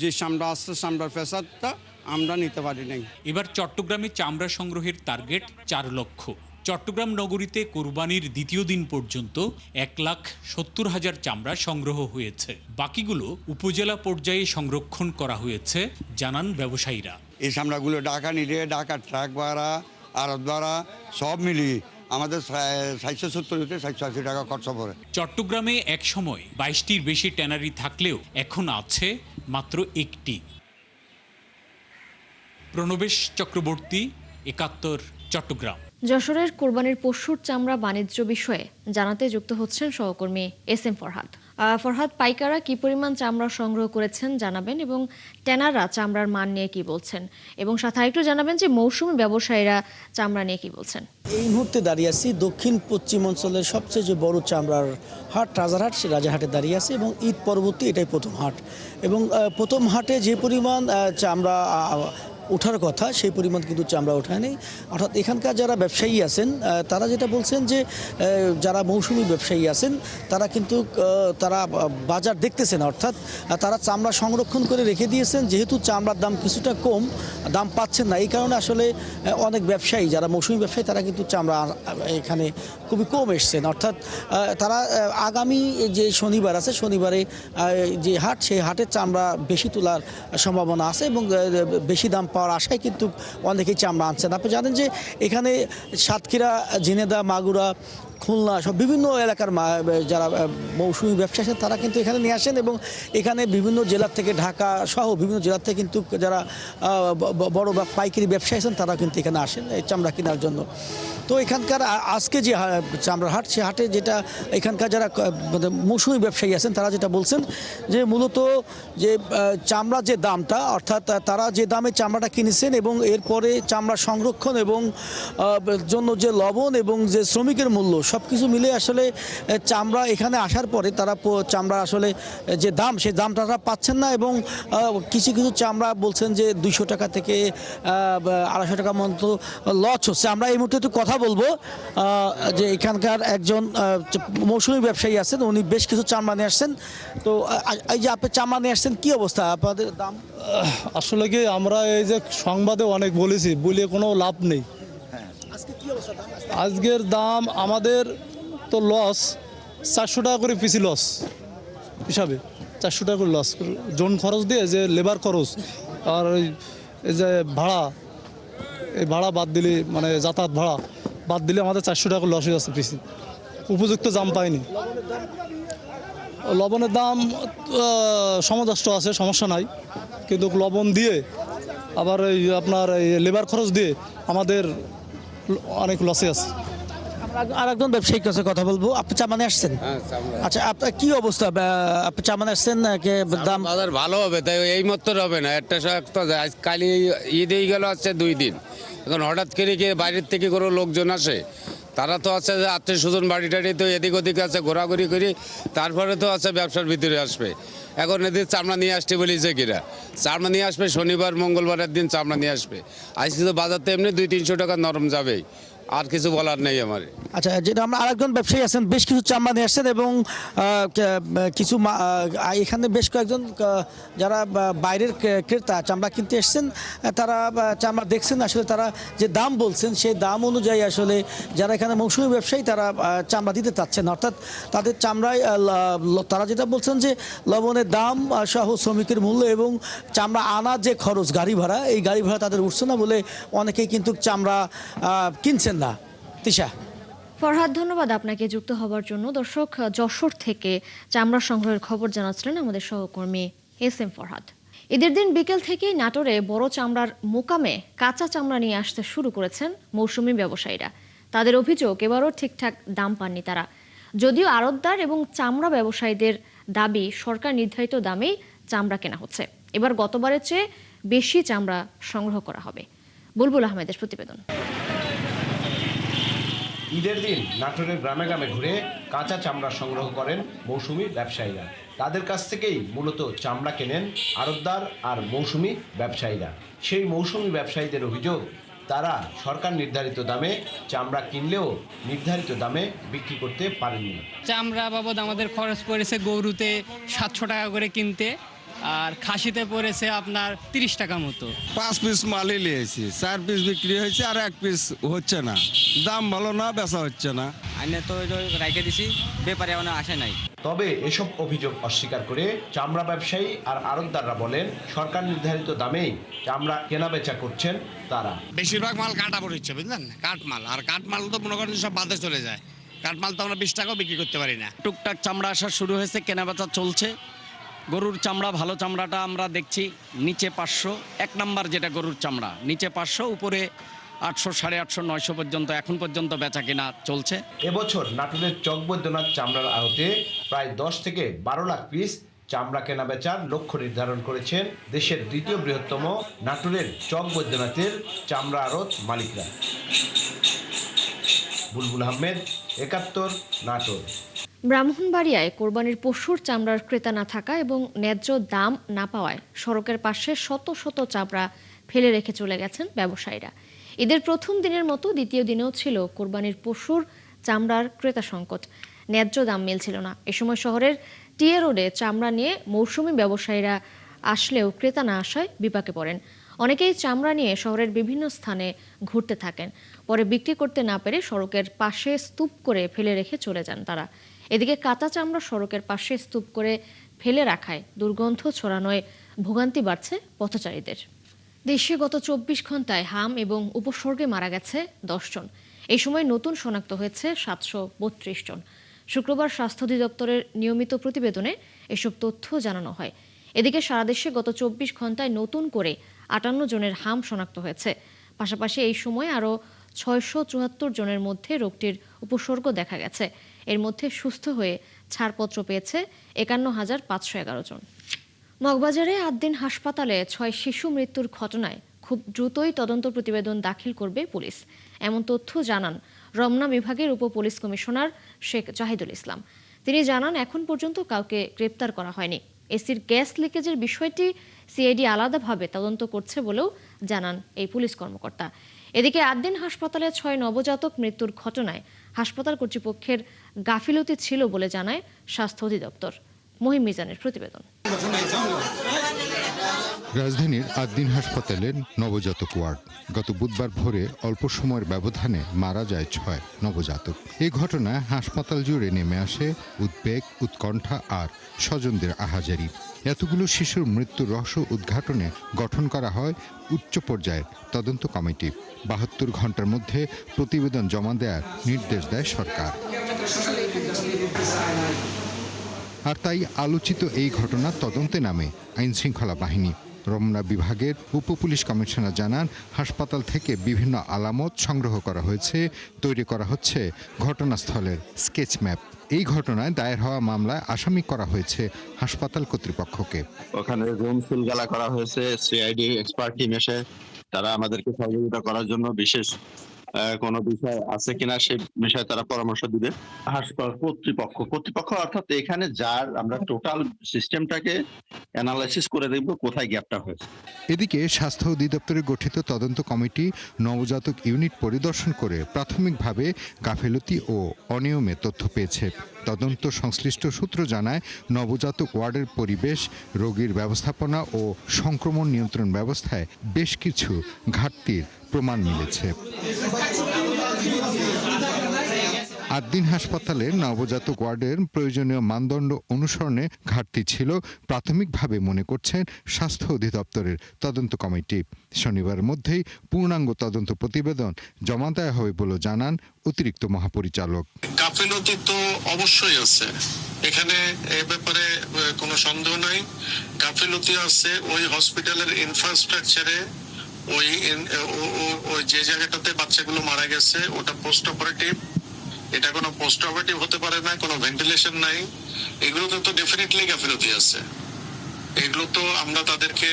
যে চামড়া আসছে চামড়ার পেশারটা আমরা নিতে পারি নাই। এবার চট্টগ্রামে চামড়া সংগ্রহের টার্গেট 4 লক্ষ। চট্টগ্রাম নগরীতে কোরবানির দ্বিতীয় দিন পর্যন্ত 1,70,000 চামড়া সংগ্রহ হয়েছে। বাকিগুলো উপজেলা পর্যায়ে সংরক্ষণ করা হয়েছে জানান ব্যবসায়ীরা। এই চামড়াগুলো ঢাকা নিলে ঢাকার ট্রাক ভাড়া, আড়ত ভাড়া সব মিলিয়ে আমাদের 770 থেকে 780 টাকা খরচ পড়ে। চট্টগ্রামে এক সময় 22টির বেশি ট্যানারি থাকলেও এখন আছে মাত্র একটি। প্রণবেশ চক্রবর্তী, 71 চট্টগ্রাম। যশোরের কোরবানির পশুর চামড়া বাণিজ্য বিষয়ে জানাতে যুক্ত হচ্ছেন সহকর্মী SM ফরহাদ। ফরহাদ, পাইকাররা কি পরিমাণ চামড়া সংগ্রহ করেছেন জানাবেন এবং ট্যানাররা চামড়ার মান নিয়ে কি বলছেন, এবং সাথে আরেকটু জানাবেন যে মৌসুমী ব্যবসায়ীরা চামড়া নিয়ে কি বলছেন। এই মুহূর্তে দাঁড়িয়ে আছি দক্ষিণ পশ্চিম অঞ্চলের সবচেয়ে যে বড় চামড়ার হাট রাজারহাট, সে রাজারহাটে দাঁড়িয়ে আছে এবং ঈদ পরবর্তী এটাই প্রথম হাট। এবং প্রথম হাটে যে পরিমাণ চামড়া ওঠার কথা সেই পরিমাণ কিন্তু চামড়া ওঠায়নি। অর্থাৎ এখানকার যারা ব্যবসায়ী আছেন তারা যেটা বলছেন যে যারা মৌসুমি ব্যবসায়ী আছেন তারা কিন্তু তারা বাজার দেখতেছেন, অর্থাৎ তারা চামড়া সংরক্ষণ করে রেখে দিয়েছেন। যেহেতু চামড়ার দাম কিছুটা কম, দাম পাচ্ছেন না, এই কারণে আসলে অনেক ব্যবসায়ী যারা মৌসুমি ব্যবসায়ী তারা কিন্তু চামড়া এখানে খুবই কম এসছেন। অর্থাৎ তারা আগামী যে শনিবার আছে, শনিবারে যে হাট, সেই হাটের চামড়া বেশি তোলার সম্ভাবনা আছে এবং বেশি দাম পাওয়ার আশায় কিন্তু অনেকেই চামড়া আনছেন। আপনি জানেন যে এখানে সাতক্ষীরা, ঝিনেদা, মাগুরা, খুলনা সব বিভিন্ন এলাকার যারা মৌসুমি ব্যবসা আছেন তারা কিন্তু এখানে নিয়ে আসেন এবং এখানে বিভিন্ন জেলার থেকে, ঢাকা সহ বিভিন্ন জেলার থেকে কিন্তু যারা বড় পাইকারি ব্যবসায়ী আছেন তারা কিন্তু এখানে আসেন এই চামড়া কেনার জন্য। তো এখানকার আজকে যে চামড়ার হাট, সে হাটে যেটা এখানকার যারা মৌসুমি ব্যবসায়ী আছেন তারা যেটা বলছেন যে মূলত যে চামড়ার যে দামটা, অর্থাৎ তারা যে দামে চামড়াটা কিনেছেন এবং এরপরে চামড়া সংরক্ষণ এবং জন্য যে লবণ এবং যে শ্রমিকের মূল্য সব কিছু মিলে আসলে চামড়া এখানে আসার পরে তারা চামড়া আসলে যে দাম, সেই দামটা তারা পাচ্ছেন না এবং কিছু কিছু চামড়া বলছেন যে 200 টাকা থেকে 250 টাকা মতো লস হচ্ছে। আমরা এই মুহূর্তে একটু কথা বলবো যে এখানকার একজন মৌসুমি ব্যবসায়ী আছেন, উনি বেশ কিছু চামড়া নিয়ে আসছেন। তো এই যে আপনি চামড়া নিয়ে আসছেন, কি অবস্থা আপনাদের দাম? আসলে কি আমরা এই যে সংবাদে অনেক বলেছি, বলে কোনো লাভ নেই। আজকের দাম আমাদের তো লস 400 টাকা করে পিসি লস হিসাবে, 400 টাকা করে লস, জোন খরচ দিয়ে যে লেবার খরচ আর এই যে ভাড়া, এই ভাড়া বাদ দিলে মানে যাতায়াত ভাড়া বাদ দিলে আমাদের 400 টাকা লস হয়ে যাচ্ছে পিসি। উপযুক্ত দাম পাইনি। লবণের দাম সমদষ্ট আছে, সমস্যা নাই, কিন্তু লবণ দিয়ে আবার এই আপনার এই লেবার খরচ দিয়ে আমাদের অনেক লসে আছে। আর একজন ব্যবসায়ীর কাছে কথা বলবো। আপনি চামড়া নিয়ে আসছেন? আচ্ছা, আপনার কি অবস্থা? আপনি চামড়া আসছেন, দাম বাজার ভালো হবে তাই এই মতো হবে না। একটা কালি ঈদ হয়ে গেল, আছে 2 দিন, এখন হঠাৎ করে কি বাইরের থেকে কোনো লোকজন আসে, তারা তো আছে যে আত্মীয় স্বজন বাড়ি টাড়ি তো এদিক ওদিকে আছে, ঘোরাঘুরি করি, তারপরে তো আছে ব্যবসার ভিতরে আসবে। এখন এদের চামড়া নিয়ে আসতে বলেছে কিরা, চামড়া নিয়ে আসবে শনিবার মঙ্গলবারের দিন চামড়া নিয়ে আসবে। আজকে তো বাজারতে এমনি 200-300 টাকা নরম যাবেই, আর কিছু বলার নেই আমার। আচ্ছা, যেটা আমরা আরেকজন ব্যবসায়ী আছেন, বেশ কিছু চামড়া নিয়ে আসছেন এবং কিছু এখানে বেশ কয়েকজন যারা বাইরের ক্রেতা চামড়া কিনতে এসছেন, তারা চামড়া দেখছেন। আসলে তারা যে দাম বলছেন সেই দাম অনুযায়ী আসলে যারা এখানে মৌসুমি ব্যবসায়ী তারা চামড়া দিতে চাচ্ছেন, অর্থাৎ তাদের চামড়ায় তারা যেটা বলছেন যে লবণের দাম সহ শ্রমিকের মূল্য এবং চামড়া আনার যে খরচ, গাড়ি ভাড়া, এই গাড়ি ভাড়া তাদের উঠছে না বলে অনেকেই কিন্তু চামড়া কিনছেন না। তিশা, ফরহাদ, ধন্যবাদ আপনাকে যুক্ত হবার জন্য। দর্শক, যশোর থেকে চামড়া সংগ্রহের খবর জানাচ্ছিলেন আমাদের সহকর্মী SM ফরহাদ। ঈদের দিন বিকেল থেকেই নাটোরে বড় চামড়ার মোকামে কাঁচা চামড়া নিয়ে আসতে শুরু করেছেন মৌসুমি ব্যবসায়ীরা। তাদের অভিযোগ এবারও ঠিকঠাক দাম পাননি তারা। যদিও আড়তদার এবং চামড়া ব্যবসায়ীদের দাবি সরকার নির্ধারিত দামেই চামড়া কেনা হচ্ছে। এবার গতবারের চেয়ে বেশি চামড়া সংগ্রহ করা হবে। বুলবুল আহমেদের প্রতিবেদন। ঈদের দিন নাটোরের গ্রামে গ্রামে ঘুরে কাঁচা চামড়া সংগ্রহ করেন মৌসুমি ব্যবসায়ীরা। তাদের কাছ থেকেই মূলত চামড়া কেনেন আড়তদার আর মৌসুমি ব্যবসায়ীরা। সেই মৌসুমি ব্যবসায়ীদের অভিযোগ, তারা সরকার নির্ধারিত দামে চামড়া কিনলেও নির্ধারিত দামে বিক্রি করতে পারেননি। চামড়া বাবদ আমাদের খরচ পড়েছে গরুতে 700 টাকা করে কিনতে, আর খাসিতে পড়েছে আপনার 30 টাকা মতো। 5 পিস মালই নিয়েছি, 4 পিস বিক্রি হয়েছে আর 1 পিস হচ্ছে না, দাম ভালো না, বেচা হচ্ছে না। আইনে তো রাইখে দিছি, ব্যাপারে এখনো আসে নাই। তবে এসব অভিযোগ অস্বীকার করে চামড়া ব্যবসায়ী আর আড়তদাররা বলেন সরকার নির্ধারিত দামেই চামড়া কেনাবেচা করছেন তারা। বেশিরভাগ মাল কাটা পড়ছে, বুঝলেন, কাঠমাল। আর কাঠমাল তো মনে করেন সব বাদে চলে যায়। কাঠমাল তো আমরা 20 টাকাও বিক্রি করতে পারি না। টুকটাক চামড়া আসা শুরু হয়েছে, কেনাবেচা চলছে। গরুর চামড়া, ভালো চামড়াটা আমরা দেখছি নিচে 500, 1 নাম্বার যেটা গরুর চামড়া নিচে 500, উপরে 800, 850, 900 পর্যন্ত এখন পর্যন্ত বেচা কেনা চলছে। এবছর নাটোরের চক বৈদ্যনাথ চামড়ার আড়তে প্রায় 10 থেকে 12 লাখ পিস চামড়া কেনা বেচার লক্ষ্য নির্ধারণ করেছেন দেশের দ্বিতীয় বৃহত্তম নাটোরের চক বৈদ্যনাথের চামড়া আড়ত মালিকরা। বুলবুল আহমেদ, 71, নাটোর। ব্রাহ্মণবাড়িয়ায় কোরবানির পশুর চামড়ার ক্রেতা না থাকা এবং ন্যায্য দাম না পাওয়ায় সড়কের পাশে শত শত চামড়া ফেলে রেখে চলে গেছেন ব্যবসায়ীরা। ঈদের প্রথম দিনের মতো দ্বিতীয় দিনেও ছিল কোরবানির পশুর চামড়ার ক্রেতা সংকট। ন্যায্য দাম মিলছিল না। এ সময় শহরের টিএ রোডে চামড়া নিয়ে মৌসুমি ব্যবসায়ীরা আসলেও ক্রেতা না আসায় বিপাকে পড়েন। অনেকেই চামড়া নিয়ে শহরের বিভিন্ন স্থানে ঘুরতে থাকেন। পরে বিক্রি করতে না পেরে সড়কের পাশে স্তূপ করে ফেলে রেখে চলে যান তারা। এদিকে কাঁচা চামড়া সড়কের পাশে স্তূপ করে ফেলে রাখায় দুর্গন্ধ ছড়ানোয় ভোগান্তি বাড়ছে পথচারীদের। দেশে গত 24 ঘন্টায় হাম এবং উপসর্গে মারা গেছে 10 জন। এই সময় নতুন শনাক্ত হয়েছে 732 জন। শুক্রবার স্বাস্থ্য অধিদপ্তরের নিয়মিত প্রতিবেদনে এসব তথ্য জানানো হয়। এদিকে সারা দেশে গত 24 ঘন্টায় নতুন করে 58 জনের হাম শনাক্ত হয়েছে। পাশাপাশি এই সময় আরও 674 জনের মধ্যে রোগটির উপসর্গ দেখা গেছে। এর মধ্যে সুস্থ হয়ে ছাড়পত্র পেয়েছে 51,511 জন। মগবাজারে 8 দিন হাসপাতালে 6 শিশু মৃত্যুর ঘটনায় খুব দ্রুতই তদন্ত প্রতিবেদন দাখিল করবে পুলিশ, এমন তথ্য জানান রমনা বিভাগের উপ পুলিশ কমিশনার শেখ জাহিদুল ইসলাম। তিনি জানান এখন পর্যন্ত কাউকে গ্রেপ্তার করা হয়নি। এসির গ্যাস লিকেজের বিষয়টি সিআইডি আলাদাভাবে তদন্ত করছে বলেও জানান এই পুলিশ কর্মকর্তা। এদিকে 8 দিন হাসপাতালে 6 নবজাতক মৃত্যুর ঘটনায় হাসপাতাল কর্তৃপক্ষের গাফিলতি ছিল বলে জানায় স্বাস্থ্য অধিদপ্তর। মহিম মিজানের প্রতিবেদন। রাজধানীর 8 দিন হাসপাতালের নবজাতক ওয়ার্ড। গত বুধবার ভোরে অল্প সময়ের ব্যবধানে মারা যায় 6 নবজাতক। এই ঘটনায় হাসপাতাল জুড়ে নেমে আসে উদ্বেগ, উৎকণ্ঠা আর স্বজনদের আহাজারি। এতগুলো শিশুর মৃত্যুর রহস্য উদ্ঘাটনে গঠন করা হয় উচ্চ পর্যায়ের তদন্ত কমিটি। 72 ঘন্টার মধ্যে প্রতিবেদন জমা দেওয়ার নির্দেশ দেয় সরকার। আর তাই আলোচিত এই ঘটনার তদন্তে নামে আইনশৃঙ্খলা বাহিনী। রমনা বিভাগের উপ পুলিশ কমিশনার জানান, হাসপাতাল থেকে বিভিন্ন আলামত সংগ্রহ করা হয়েছে, তৈরি করা হচ্ছে ঘটনাস্থলের স্কেচ ম্যাপ। এই ঘটনায় দায়ের হওয়া মামলায় আসামি করা হয়েছে হাসপাতাল কর্তৃপক্ষকে। ওখানে রুম সিলগালা করা হয়েছে, সিআইডি এক্সপার্ট টিম এসে তারা আমাদেরকে সহযোগিতা করার জন্য বিশেষ কোনো বিষয় আছে কিনা সেই বিষয়ে তারা পরামর্শ দিবে। হাসপাতাল কর্তৃপক্ষ অর্থাৎ এখানে যার আমরা টোটাল সিস্টেমটাকে অ্যানালাইসিস করে দেখব কোথায় গ্যাপটা হয়েছে। এদিকে স্বাস্থ্য অধিদপ্তরে গঠিত তদন্ত কমিটি নবজাতক ইউনিট পরিদর্শন করে প্রাথমিকভাবে গাফিলতি ও অনিয়মে তথ্য পেয়েছে। তদন্ত সংশ্লিষ্ট সূত্র জানায়, নবজাতক ওয়ার্ডের পরিবেশ, রোগীর ব্যবস্থাপনা ও সংক্রমণ নিয়ন্ত্রণ ব্যবস্থায় বেশ কিছু ঘাটতির প্রমাণ মিলেছে। 8 দিন হাসপাতালের নবজাতক ওয়ার্ডের প্রয়োজনীয় মানদণ্ড অনুসরণে ঘাটতি ছিল প্রাথমিকভাবে মনে করছেন স্বাস্থ্য অধিদপ্তরের তদন্ত কমিটি। শনিবারের মধ্যেই পূর্ণাঙ্গ তদন্ত প্রতিবেদন জমা দেওয়া হবে বলে জানান অতিরিক্ত মহাপরিচালক। গাফিলতি তো অবশ্যই আছে, এখানে এ ব্যাপারে কোনো সন্দেহ নাই। গাফিলতি আছে ওই হসপিটালের ইনফ্রাস্ট্রাকচারে। ওই যে জায়গাটাতে বাচ্চাগুলো মারা গেছে ওটা পোস্ট অপারেটিভ, এটা কোনো পোস্ট অপারেটিভ হতে পারে না, কোনো ভেন্টিলেশন নাই। এগুলোতে তো ডেফিনেটলি গাফিলতি আছে। এগুলো তো আমরা তাদেরকে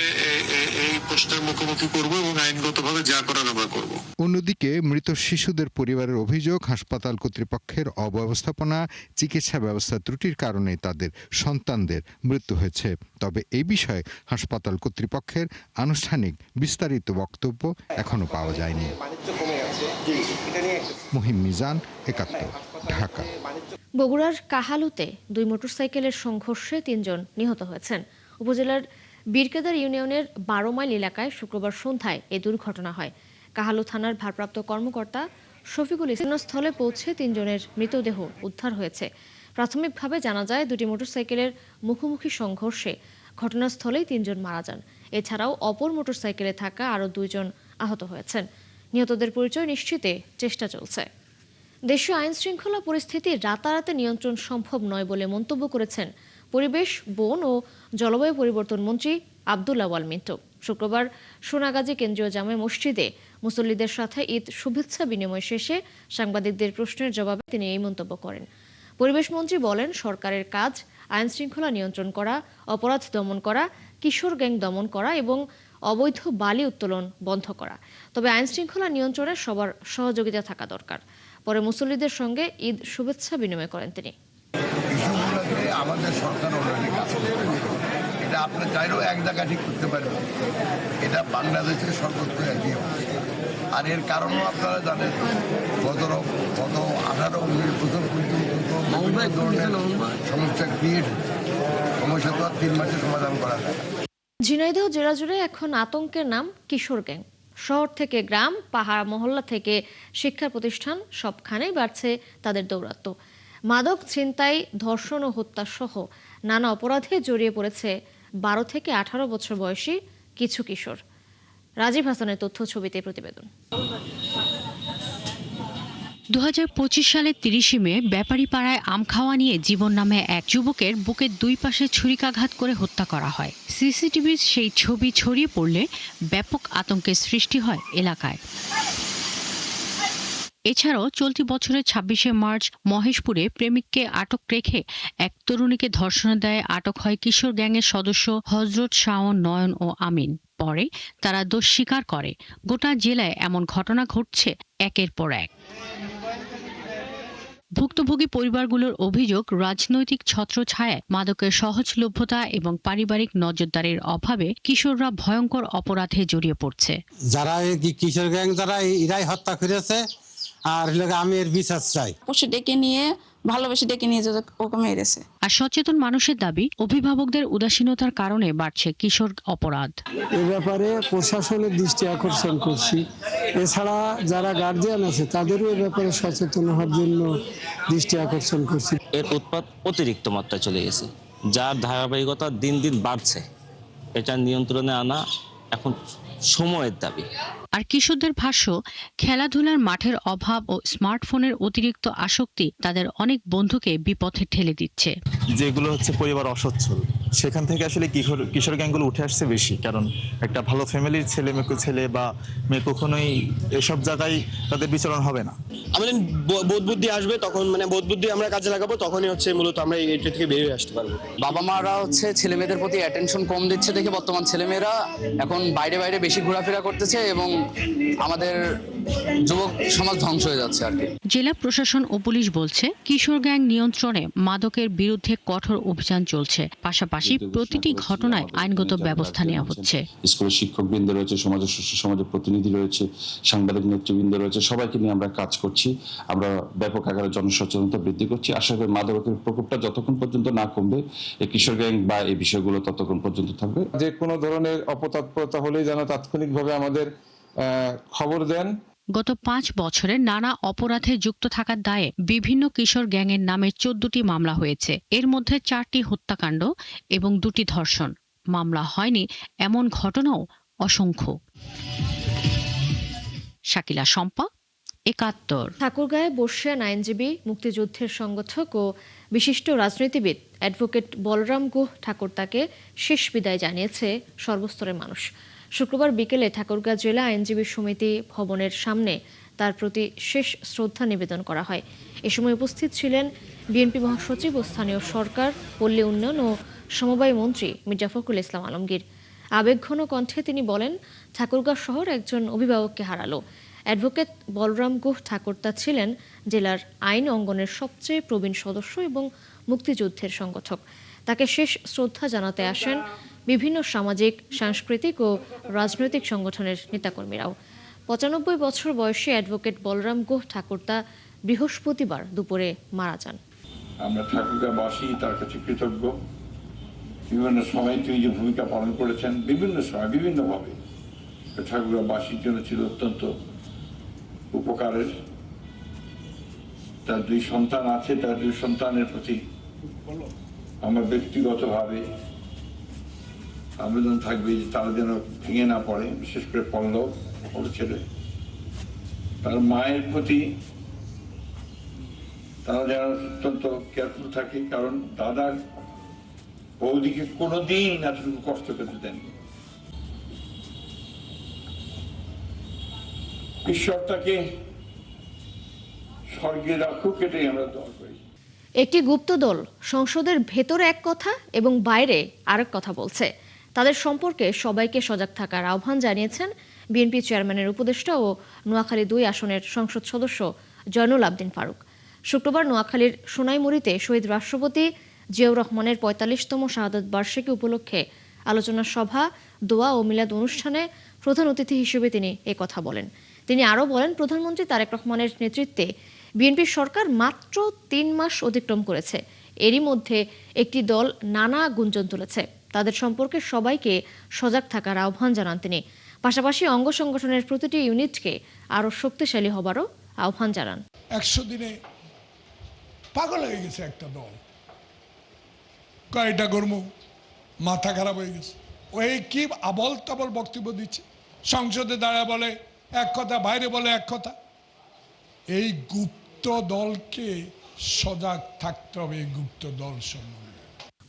এই প্রশ্নের মুখোমুখি করব এবং আইনগতভাবে যা করার আমরা করব। অন্যদিকে মৃত শিশুদের পরিবারের অভিযোগ, হাসপাতাল কর্তৃপক্ষের অব্যবস্থাপনা, চিকিৎসা ব্যবস্থা ত্রুটির কারণে তাদের সন্তানদের মৃত্যু হয়েছে। তবে এই বিষয়ে হাসপাতাল কর্তৃপক্ষের আনুষ্ঠানিক বিস্তারিত বক্তব্য এখনো পাওয়া যায়নি। মহিম মিজান, 71, ঢাকা। বগুড়ার কাহালুতে 2 মোটরসাইকেলের সংঘর্ষে 3 জন নিহত হয়েছেন। উপজেলার বীরকেদার ইউনিয়নের 12 মাইল এলাকায় শুক্রবার সন্ধ্যায় এই দুর্ঘটনা হয়। কাহালু থানার ভারপ্রাপ্ত কর্মকর্তা শফিকুল ইসলাম স্থলে পৌঁছে 3 জনের মৃতদেহ উদ্ধার হয়েছে। প্রাথমিকভাবে জানা যায় দুটি মোটরসাইকেলের মুখোমুখি সংঘর্ষে ঘটনাস্থলেই 3 জন মারা যান। এছাড়াও অপর মোটরসাইকেলে থাকা আরও 2 জন আহত হয়েছেন। নিহতদের পরিচয় নিশ্চিতে চেষ্টা চলছে। দেশীয় আইন শৃঙ্খলা পরিস্থিতি রাতারাতি নিয়ন্ত্রণ সম্ভব নয় বলে মন্তব্য করেছেন পরিবেশ, বন ও জলবায়ু পরিবর্তন মন্ত্রী আব্দুল আওয়াল মিন্টু। শুক্রবার সোনাগাজী কেন্দ্রীয় জামে মসজিদে মুসল্লিদের সাথে ঈদ শুভেচ্ছা বিনিময় শেষে সাংবাদিকদের প্রশ্নের জবাবে তিনি এই মন্তব্য করেন। পরিবেশ মন্ত্রী বলেন, সরকারের কাজ আইন শৃঙ্খলা নিয়ন্ত্রণ করা, অপরাধ দমন করা, কিশোর গ্যাং দমন করা এবং অবৈধ বালি উত্তোলন বন্ধ করা। তবে আইন শৃঙ্খলা নিয়ন্ত্রণে সবার সহযোগিতা থাকা দরকার। পরে মুসল্লিদের সঙ্গে ঈদ শুভেচ্ছা বিনিময় করেন তিনি। আমাদের সরকার অলরেডি কাজ করতে, এটা আপনার চাইলেও এক জায়গা ঠিক করতে পারবেন। এটা বাংলাদেশের সর্বত্র একই অবস্থা। আর এর কারণও আপনারা জানেন, গত 18-19 বছর পর্যন্ত সমস্যা ক্রিয়েট হচ্ছে। সমস্যা তো আর 3 মাসে সমাধান করা যায় না। ঝিনাইদহ জেলা জুড়ে এখন আতঙ্কের নাম কিশোর গ্যাং। শহর থেকে গ্রাম, পাহাড় মহল্লা থেকে শিক্ষা প্রতিষ্ঠান সবখানেই বাড়ছে তাদের দৌরাত্ম্য। মাদক, ছিনতাই, ধর্ষণ ও হত্যা সহ নানা অপরাধে জড়িয়ে পড়েছে 12 থেকে 18 বছর বয়সী কিছু কিশোর। রাজীব হাসানের তথ্য ছবিতে প্রতিবেদন। 2025 সালের 30 মে ব্যাপারীপাড়ায় আম খাওয়া নিয়ে জীবন নামে এক যুবকের বুকের 2 পাশে ছুরিকাঘাত করে হত্যা করা হয়। সিসিটিভির সেই ছবি ছড়িয়ে পড়লে ব্যাপক আতঙ্কের সৃষ্টি হয় এলাকায়। এছাড়াও চলতি বছরের 26শে মার্চ মহেশপুরে প্রেমিককে আটক রেখে এক তরুণীকে ধর্ষণের দায়ে আটক হয় কিশোর গ্যাংয়ের সদস্য হযরত শাওন, নয়ন ও আমিন। পরে তারা দোষ স্বীকার করে। গোটা জেলায় এমন ঘটনা ঘটছে একের পর এক। ভুক্তভোগী পরিবারগুলোর অভিযোগ, রাজনৈতিক ছত্রছায়ায় মাদকের সহজলভ্যতা এবং পারিবারিক নজরদারির অভাবে কিশোররা ভয়ঙ্কর অপরাধে জড়িয়ে পড়ছে। যারা কিশোর গ্যাং যারা এরাই হত্যা করেছে, আর আমি এর বিচার চাই। ডেকে নিয়ে ভালোবেসে ডেকে নিয়ে ওকে মেরেছে। আর সচেতন মানুষের দাবি, অভিভাবকদের উদাসীনতার কারণে বাড়ছে কিশোর অপরাধ। এ ব্যাপারে প্রশাসনের দৃষ্টি আকর্ষণ করছি। এছাড়া যারা গার্জিয়ান আছে তাদেরও এ ব্যাপারে সচেতন হওয়ার জন্য দৃষ্টি আকর্ষণ করছি। এর উৎপাত অতিরিক্ত মাত্রায় চলে গেছে, যার ধারাবাহিকতা দিন দিন বাড়ছে। এটা নিয়ন্ত্রণে আনা এখন সময়ের দাবি। আর কিশোরদের ভাষ্য, খেলাধুলার মাঠের অভাব ও স্মার্টফোনের অতিরিক্ত আসক্তি তাদের অনেক বন্ধুকে বিপথে ঠেলে দিচ্ছে। যেগুলো হচ্ছে পরিবার অসচ্ছল, সেখান থেকে আসলে কিশোর গ্যাংগুলো উঠে আসছে বেশি। কারণ একটা ভালো ফ্যামিলির ছেলে বা মেয়ে কখনোই এসব জায়গায় তাদের বিচরণ হবে না। আমাদের বোধ বুদ্ধি আসবে, তখন বোধ বুদ্ধি আমরা কাজে লাগাবো, তখনই হচ্ছে মূলত আমরা এটা থেকে বেরিয়ে আসতে পারবো। বাবা মারা হচ্ছে ছেলে মেয়েদের প্রতি অ্যাটেনশন কম দিচ্ছে দেখে বর্তমান ছেলেমেয়েরা এখন বাইরে বেশি ঘোরাফেরা করতেছে এবং আমাদের যুবক সমাজ ধ্বংস হয়ে যাচ্ছে আর কি। জেলা প্রশাসন ও পুলিশ বলছে, কিশোর গ্যাং নিয়ন্ত্রণে মাদকের বিরুদ্ধে কঠোর অভিযান চলছে। পাশাপাশি প্রতিটি ঘটনায় আইনগত ব্যবস্থা নেওয়া হচ্ছে। স্কুলের শিক্ষকবৃন্দ রয়েছে, সমাজের প্রতিনিধি রয়েছে, সাংবাদিক নেতৃবৃন্দ রয়েছে, সবাইকে নিয়ে আমরা কাজ করছি। আমরা ব্যাপক আকারে জনসচেতনতা বৃদ্ধি করছি। আশা করি মাদকের প্রকোপটা যতক্ষণ পর্যন্ত না কমবে, এই কিশোর গ্যাং বা এই বিষয়গুলো ততক্ষণ পর্যন্ত থাকবে। যে কোনো ধরনের অপতৎপরতা হলেই যেন তাৎক্ষণিকভাবে আমাদের খবর দেন। গত 5 বছরে নানা অপরাধে যুক্ত থাকার দায়ে বিভিন্ন কিশোর গ্যাংয়ের নামে 14টি মামলা হয়েছে। এর মধ্যে 4টি হত্যাকাণ্ড এবং 2টি ধর্ষণ। মামলা হয়নি এমন ঘটনাও অসংখ্য। শাকিলা শম্পা, 71। ঠাকুরগাঁয়ে বর্ষিয়ান আইনজীবী, মুক্তিযুদ্ধের সংগঠক ও বিশিষ্ট রাজনীতিবিদ অ্যাডভোকেট বলরাম গুহ ঠাকুরতাকে শেষ বিদায় জানিয়েছে সর্বস্তরের মানুষ। শুক্রবার বিকেলে ঠাকুরগাঁ জেলা আইনজীবী সমিতি ভবনের সামনে তার প্রতি শেষ শ্রদ্ধা নিবেদন করা হয়। এ সময় উপস্থিত ছিলেন বিএনপি মহাসচিব ও স্থানীয় সরকার, পল্লী উন্নয়ন ও সমবায় মন্ত্রী মির্জা ফখরুল ইসলাম আলমগীর। আবেগঘন কণ্ঠে তিনি বলেন, ঠাকুরগাঁ শহর একজন অভিভাবককে হারালো। অ্যাডভোকেট বলরাম গুহ ঠাকুরতা ছিলেন জেলার আইন অঙ্গনের সবচেয়ে প্রবীণ সদস্য এবং মুক্তিযুদ্ধের সংগঠক। তাকে শেষ শ্রদ্ধা জানাতে আসেন বিভিন্ন সামাজিক, সাংস্কৃতিক ও রাজনৈতিক সংগঠনের নেতাকর্মীরাও। 95 বছর বয়সী অ্যাডভোকেট বলরাম গুহ ঠাকুরতা বৃহস্পতিবার দুপুরে মারা যান। আমরা ঠাকুরগাঁবাসী তার কাছে কৃতজ্ঞ বিভিন্ন সময় তিনি যে ভূমিকা পালন করেছেন বিভিন্ন সময় বিভিন্নভাবে ঠাকুরবাসীর জন্য ছিল অত্যন্ত উপকারের। তার 2 সন্তান আছে, তার 2 সন্তানের প্রতি আমার ব্যক্তিগতভাবে আবেদন থাকবে যে তারা যেন ভেঙে না পড়ে, বিশেষ করে পল্লব ওর ছেলে, তার মায়ের প্রতি তারা যেন অত্যন্ত কেয়ারফুল থাকে, কারণ দাদা বৌদিকে কোনোদিন এতটুকু কষ্ট পেতে দেননি। ঈশ্বর তাকে স্বর্গে রাখুক, এটাই আমরা দোয়া করি। একটি গুপ্ত দল সংসদের ভেতরে এক কথা এবং বাইরে আরেক কথা বলছে। তাদের সম্পর্কে সবাইকে সজাগ থাকার আহ্বান জানিয়েছেন বিএনপি চেয়ারম্যানের উপদেষ্টা ও নোয়াখালী 2 আসনের সংসদ সদস্য জয়নুল আবদিন ফারুক। শুক্রবার নোয়াখালীর সোনাইমুড়িতে শহীদ রাষ্ট্রপতি জিয়াউর রহমানের 45তম শাহাদত বার্ষিকী উপলক্ষে আলোচনা সভা, দোয়া ও মিলাদ অনুষ্ঠানে প্রধান অতিথি হিসেবে তিনি কথা বলেন। তিনি আরও বলেন, প্রধানমন্ত্রী তারেক রহমানের নেতৃত্বে বিএনপি সরকার মাত্র 3 মাস অতিক্রম করেছে। এরই মধ্যে একটি দল নানা গুঞ্জন তুলেছে। তাদের সম্পর্কে সবাইকে সজাগ থাকার আহ্বান জানান তিনি। পাশাপাশি অঙ্গ সংগঠনের প্রতিটি ইউনিটকে আরও শক্তিশালী হবারও আহ্বান জানান। 100 দিনে পাগল হয়ে গেছে একটা দল, কয়টা কর্ম মাথা খারাপ হয়ে গেছে। ওই কি আবল তাবল বক্তব্য দিচ্ছে, সংসদে দাঁড়া বলে এক কথা, বাইরে বলে এক কথা। এই গুপ্ত দলকে সজাগ থাকতে হবে, এই গুপ্ত দল সম্বন্ধে।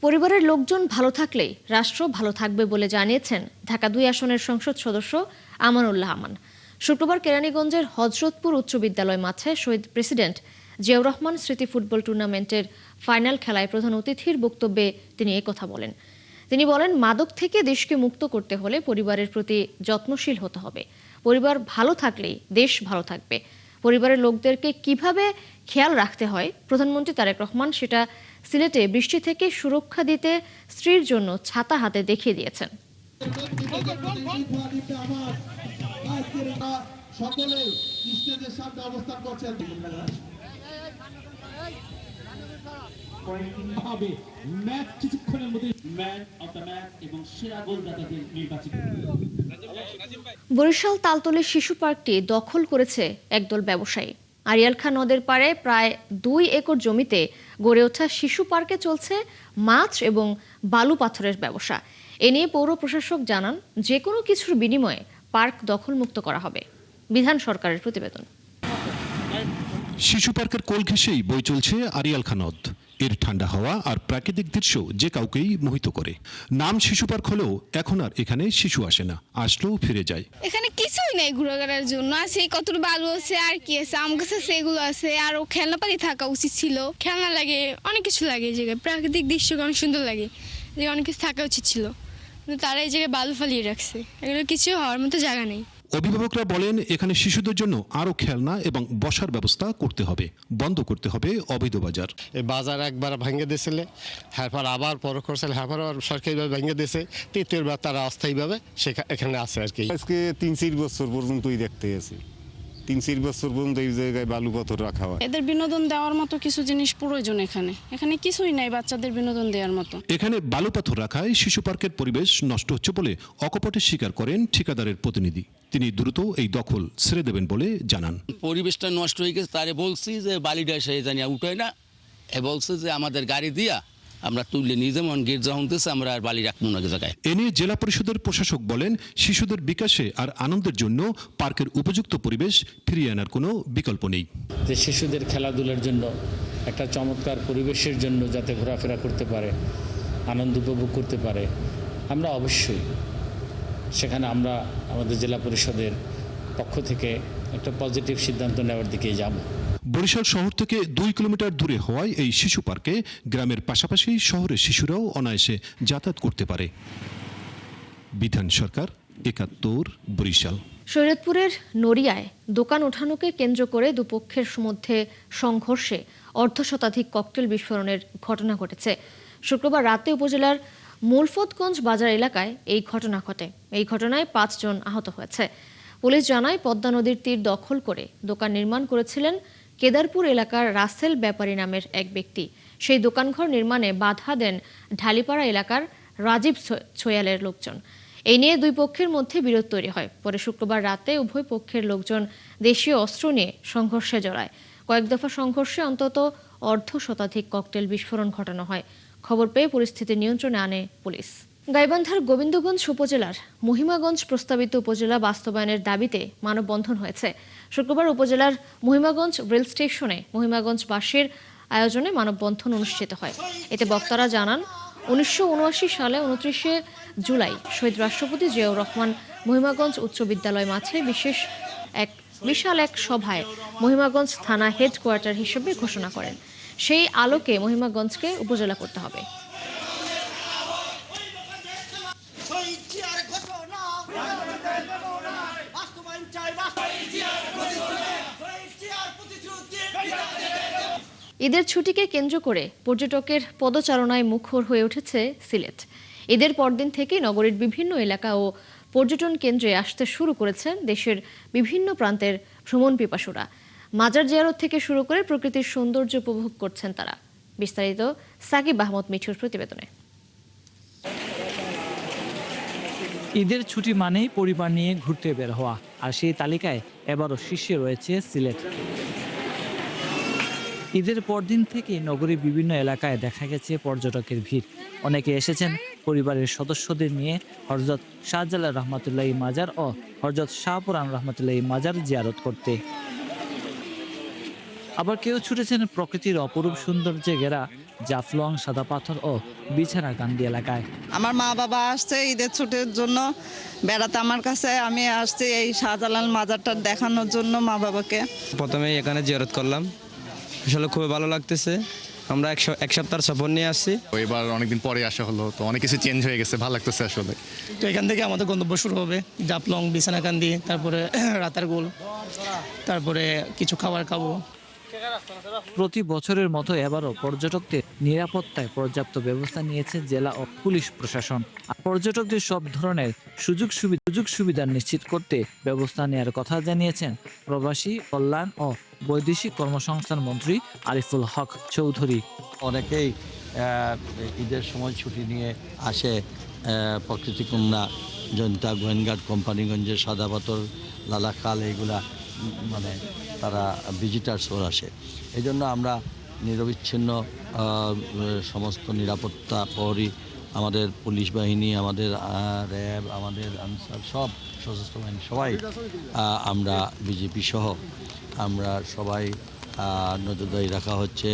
পরিবারের লোকজন ভালো থাকলেই রাষ্ট্র ভালো থাকবে বলে জানিয়েছেন ঢাকা 2 আসনের সংসদ সদস্য আমানুল্লাহ আমান। শুক্রবার কেরানীগঞ্জের হযরতপুর উচ্চ বিদ্যালয় মাঠে শহীদ প্রেসিডেন্ট জিয়াউর রহমান স্মৃতি ফুটবল টুর্নামেন্টের ফাইনাল খেলায় প্রধান অতিথির বক্তব্যে তিনি কথা বলেন। তিনি বলেন, মাদক থেকে দেশকে মুক্ত করতে হলে পরিবারের প্রতি যত্নশীল হতে হবে। পরিবার ভালো থাকলেই দেশ ভালো থাকবে। পরিবারের লোকদেরকে কিভাবে খেয়াল রাখতে হয় প্রধানমন্ত্রী তারেক রহমান সেটা সিলেটে বৃষ্টি থেকে সুরক্ষা দিতে স্ত্রীর জন্য ছাতা হাতে দেখিয়ে দিয়েছেন। বরিশাল তালতলী শিশু পার্কটি দখল করেছে একদল ব্যবসায়ী। আড়িয়াল খাঁ নদের পাড়ে প্রায় 2 একর জমিতে গড়ে ওঠা শিশু পার্কে চলছে মাছ এবং বালু পাথরের ব্যবসা। এ নিয়ে পৌর প্রশাসক জানান, যে কোনো কিছুর বিনিময়ে পার্ক দখলমুক্ত করা হবে। বিধান সরকারের প্রতিবেদন। শিশু পার্কের কোল ঘেঁষেই বই চলছে আড়িয়াল খাঁ নদ। এর ঠান্ডা হাওয়া আর প্রাকৃতিক দৃশ্য যে কাউকেই মোহিত করে। নাম শিশু পার্ক হলেও এখন আর এখানে শিশু আসে না, আসলেও ফিরে যায়। এখানে কিছুই নেই ঘোরাঘোরার জন্য, আছে কত বালু আছে আর কি আছে, আম গাছ আছে, এগুলো আছে, আরো খেলনাপাতি থাকা উচিত ছিল। খেলনা লাগে, অনেক কিছু লাগে এই জায়গায়, প্রাকৃতিক দৃশ্য অনেক সুন্দর লাগে, যে অনেক কিছু থাকা উচিত ছিল, কিন্তু তারা এই জায়গায় বালু ফালিয়ে রাখছে। এগুলো কিছু হওয়ার মতো জায়গা নেই। অভিভাবকরা বলেন, এখানে শিশুদের জন্য আরো খেলনা এবং বসার ব্যবস্থা করতে হবে, বন্ধ করতে হবে অবৈধ বাজার। এই বাজার একবার ভেঙে দিয়েছিল, হ্যাঁ আবার পর করছিল, হ্যাঁ সরকারিভাবে ভেঙে দিয়েছে, তৃতীয়বার তারা অস্থায়ীভাবে এখানে আছে আর কি। আজকে 3-4 বছর পর্যন্তই দেখতে গেছি, 3-4 বছর পর্যন্ত এই জায়গায় বালু পাথর রাখা হয়। এদের বিনোদন দেওয়ার মতো কিছু জিনিস প্রয়োজন। এখানে কিছুই নাই বাচ্চাদের বিনোদন দেওয়ার মতো। এখানে বালু পাথর রাখায় শিশু পার্কের পরিবেশ নষ্ট হচ্ছে বলে অকপটে স্বীকার করেন ঠিকাদারের প্রতিনিধি। তিনি দ্রুত এই দখল ছেড়ে দেবেন বলে জানান। পরিবেশটা নষ্ট হয়ে গেছে, তারে বলছি যে বালিটা সে জানিয়া উঠায় না, বলছে যে আমাদের গাড়ি দিয়া আমরা তুলে নিয়ে যেমন গেট যখন দিচ্ছে আমরা আর বালি রাখবো না জায়গায়। এ নিয়ে জেলা পরিষদের প্রশাসক বলেন, শিশুদের বিকাশে আর আনন্দের জন্য পার্কের উপযুক্ত পরিবেশ ফিরিয়ে আনার কোনো বিকল্প নেই। যে শিশুদের খেলাধুলার জন্য একটা চমৎকার পরিবেশের জন্য যাতে ঘোরাফেরা করতে পারে, আনন্দ উপভোগ করতে পারে, আমরা অবশ্যই সেখানে আমরা আমাদের জেলা পরিষদের পক্ষ থেকে একটা পজিটিভ সিদ্ধান্ত নেওয়ার দিকে যাব। বরিশাল শহর থেকে 2 কিলোমিটার দূরে হওয়ায় এই শিশু পার্কে গ্রামের পাশাপাশি শহরের শিশুরাও অনায়াসে যাতায়াত করতে পারে। বিধান সরকার, 71, বরিশাল। শরীয়তপুরের নড়িয়ায় দোকান ওঠানোকে কেন্দ্র করে দুপক্ষের মধ্যে সংঘর্ষে অর্ধশতাধিক ককটেল বিস্ফোরণের ঘটনা ঘটেছে। শুক্রবার রাতে উপজেলার মুলফতগঞ্জ বাজার এলাকায় এই ঘটনা ঘটে। এই ঘটনায় 5 জন আহত হয়েছে। পুলিশ জানায়, পদ্মা নদীর তীর দখল করে দোকান নির্মাণ করেছিলেন কেদারপুর এলাকার রাসেল ব্যাপারী নামের এক ব্যক্তি। সেই দোকানঘর নির্মাণে বাধা দেন ঢালিপাড়া এলাকার রাজীব ছোয়ালের লোকজন। এই নিয়ে দুই পক্ষের মধ্যে বিরোধ তৈরি হয়। পরে শুক্রবার রাতে উভয় পক্ষের লোকজন দেশীয় অস্ত্র নিয়ে সংঘর্ষে জড়ায়। কয়েক দফা সংঘর্ষে অন্তত অর্ধশতাধিক ককটেল বিস্ফোরণ ঘটানো হয়। খবর পেয়ে পরিস্থিতি নিয়ন্ত্রণে আনে পুলিশ। গাইবান্ধার গোবিন্দগঞ্জ উপজেলার মহিমাগঞ্জ প্রস্তাবিত উপজেলা বাস্তবায়নের দাবিতে মানববন্ধন হয়েছে। শুক্রবার উপজেলার মহিমাগঞ্জ রেল স্টেশনে মহিমাগঞ্জবাসীর আয়োজনে মানববন্ধন অনুষ্ঠিত হয়। এতে বক্তারা জানান, 1979 সালে 29 জুলাই শহীদ রাষ্ট্রপতি জিয়াউর রহমান মহিমাগঞ্জ উচ্চ বিদ্যালয় মাঠে বিশাল এক সভায় মহিমাগঞ্জ থানা হেডকোয়ার্টার হিসেবে ঘোষণা করেন। সেই আলোকে মহিমাগঞ্জকে উপজেলা করতে হবে। ঈদের ছুটিকে কেন্দ্র করে পর্যটকের পদচারণায় মুখর হয়ে উঠেছে সিলেট। ঈদের পরদিন থেকে নগরীর বিভিন্ন এলাকা ও পর্যটন কেন্দ্রে আসতে শুরু করেছেন দেশের বিভিন্ন প্রান্তের ভ্রমণ পিপাসুরা। মাজার জিয়ারত থেকে শুরু করে প্রকৃতির সৌন্দর্য উপভোগ করছেন তারা। বিস্তারিত সাকিব আহমদ মিঠুর প্রতিবেদনে। ঈদের ছুটি মানেই পরিবার নিয়ে ঘুরতে বের হওয়া, আর সেই তালিকায় এবারও শীর্ষে রয়েছে সিলেট। ঈদের পরদিন থেকে নগরীর বিভিন্ন এলাকায় দেখা গেছে পর্যটকের ভিড়। অনেকে এসেছেন পরিবারের সদস্যদের নিয়ে হযরত শাহজালাল রহমাতুল্লাহি মাজার ও হযরত শাহপুরান রহমাতুল্লাহি মাজার জিয়ারত করতে। আবার কেউ ছুটেছেন প্রকৃতির অপরূপ সৌন্দর্যে ঘেরা জাফলং, সাদা পাথর ও বিছানা কান্দি এলাকায়। আমার মা বাবা আসছে ঈদের ছুটির জন্য বেড়াতে আমার কাছে। আমি আসছি এই শাহজালাল মাজারটা দেখানোর জন্য মা বাবাকে। প্রথমে এখানে জিয়ারত করলাম, আসলে খুবই ভালো লাগতেছে। আমরা এক সপ্তাহ সফর নিয়ে আসছি। এবার অনেকদিন পরে আসা হলো, তো অনেক কিছু চেঞ্জ হয়ে গেছে, ভালো লাগতেছে আসলে। তো এখান থেকে আমাদের গন্তব্য শুরু হবে জাফলং, বিছানাকান্দি, তারপরে রাতারগুল, তারপরে কিছু খাবার খাবো। প্রতি বছরের মতো এবারও পর্যটকদের নিরাপত্তায় পর্যাপ্ত ব্যবস্থা নিয়েছে জেলা ও পুলিশ প্রশাসন। পর্যটকদের সব ধরনের সুযোগ সুবিধা নিশ্চিত করতে ব্যবস্থা নেওয়ার কথা জানিয়েছেন প্রবাসী কল্যাণ ও বৈদেশিক কর্মসংস্থান মন্ত্রী আরিফুল হক চৌধুরী। অনেকেই ঈদের সময় ছুটি নিয়ে আসে প্রকৃতিকন্যা, জয়ন্তা, গোয়েনঘাট, কোম্পানিগঞ্জের সাদা পাথর, লালাখাল, এইগুলা মানে তারা ভিজিটার্সও আসে। এই জন্য আমরা নিরবিচ্ছিন্ন সমস্ত নিরাপত্তা প্রহরী, আমাদের পুলিশ বাহিনী, আমাদের র্যাব, আমাদের আনসার, সব সশস্ত্র বাহিনী সবাই আমরা বিজেপি সহ আমরা সবাই নজরদারি রাখা হচ্ছে।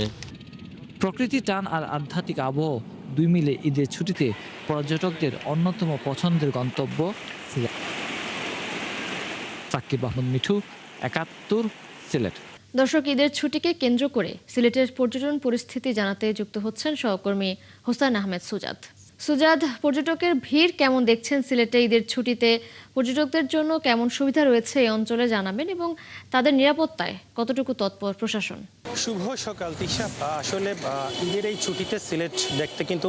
প্রকৃতি টান আর আধ্যাত্মিক আবহ দুই মিলে ঈদের ছুটিতে পর্যটকদের অন্যতম পছন্দের গন্তব্য সিলেট। সাকিব আহমদ মিঠু, ৭১, সিলেট। দর্শক, ঈদের ছুটিকে কেন্দ্র করে সিলেটের পর্যটন পরিস্থিতি জানাতে যুক্ত হচ্ছেন সহকর্মী হোসেন আহমেদ সুজাদ। সুজাদ, পর্যটকের ভিড় কেমন দেখছেন সিলেটে ঈদের ছুটিতে? পর্যটকদের জন্য কেমন সুবিধা রয়েছে এই অঞ্চলে জানাবেন, এবং তাদের নিরাপত্তায় কতটুকু তৎপর প্রশাসন? শুভ সকাল তিশা। আসলে ঈদের এই ছুটিতে সিলেট দেখতে কিন্তু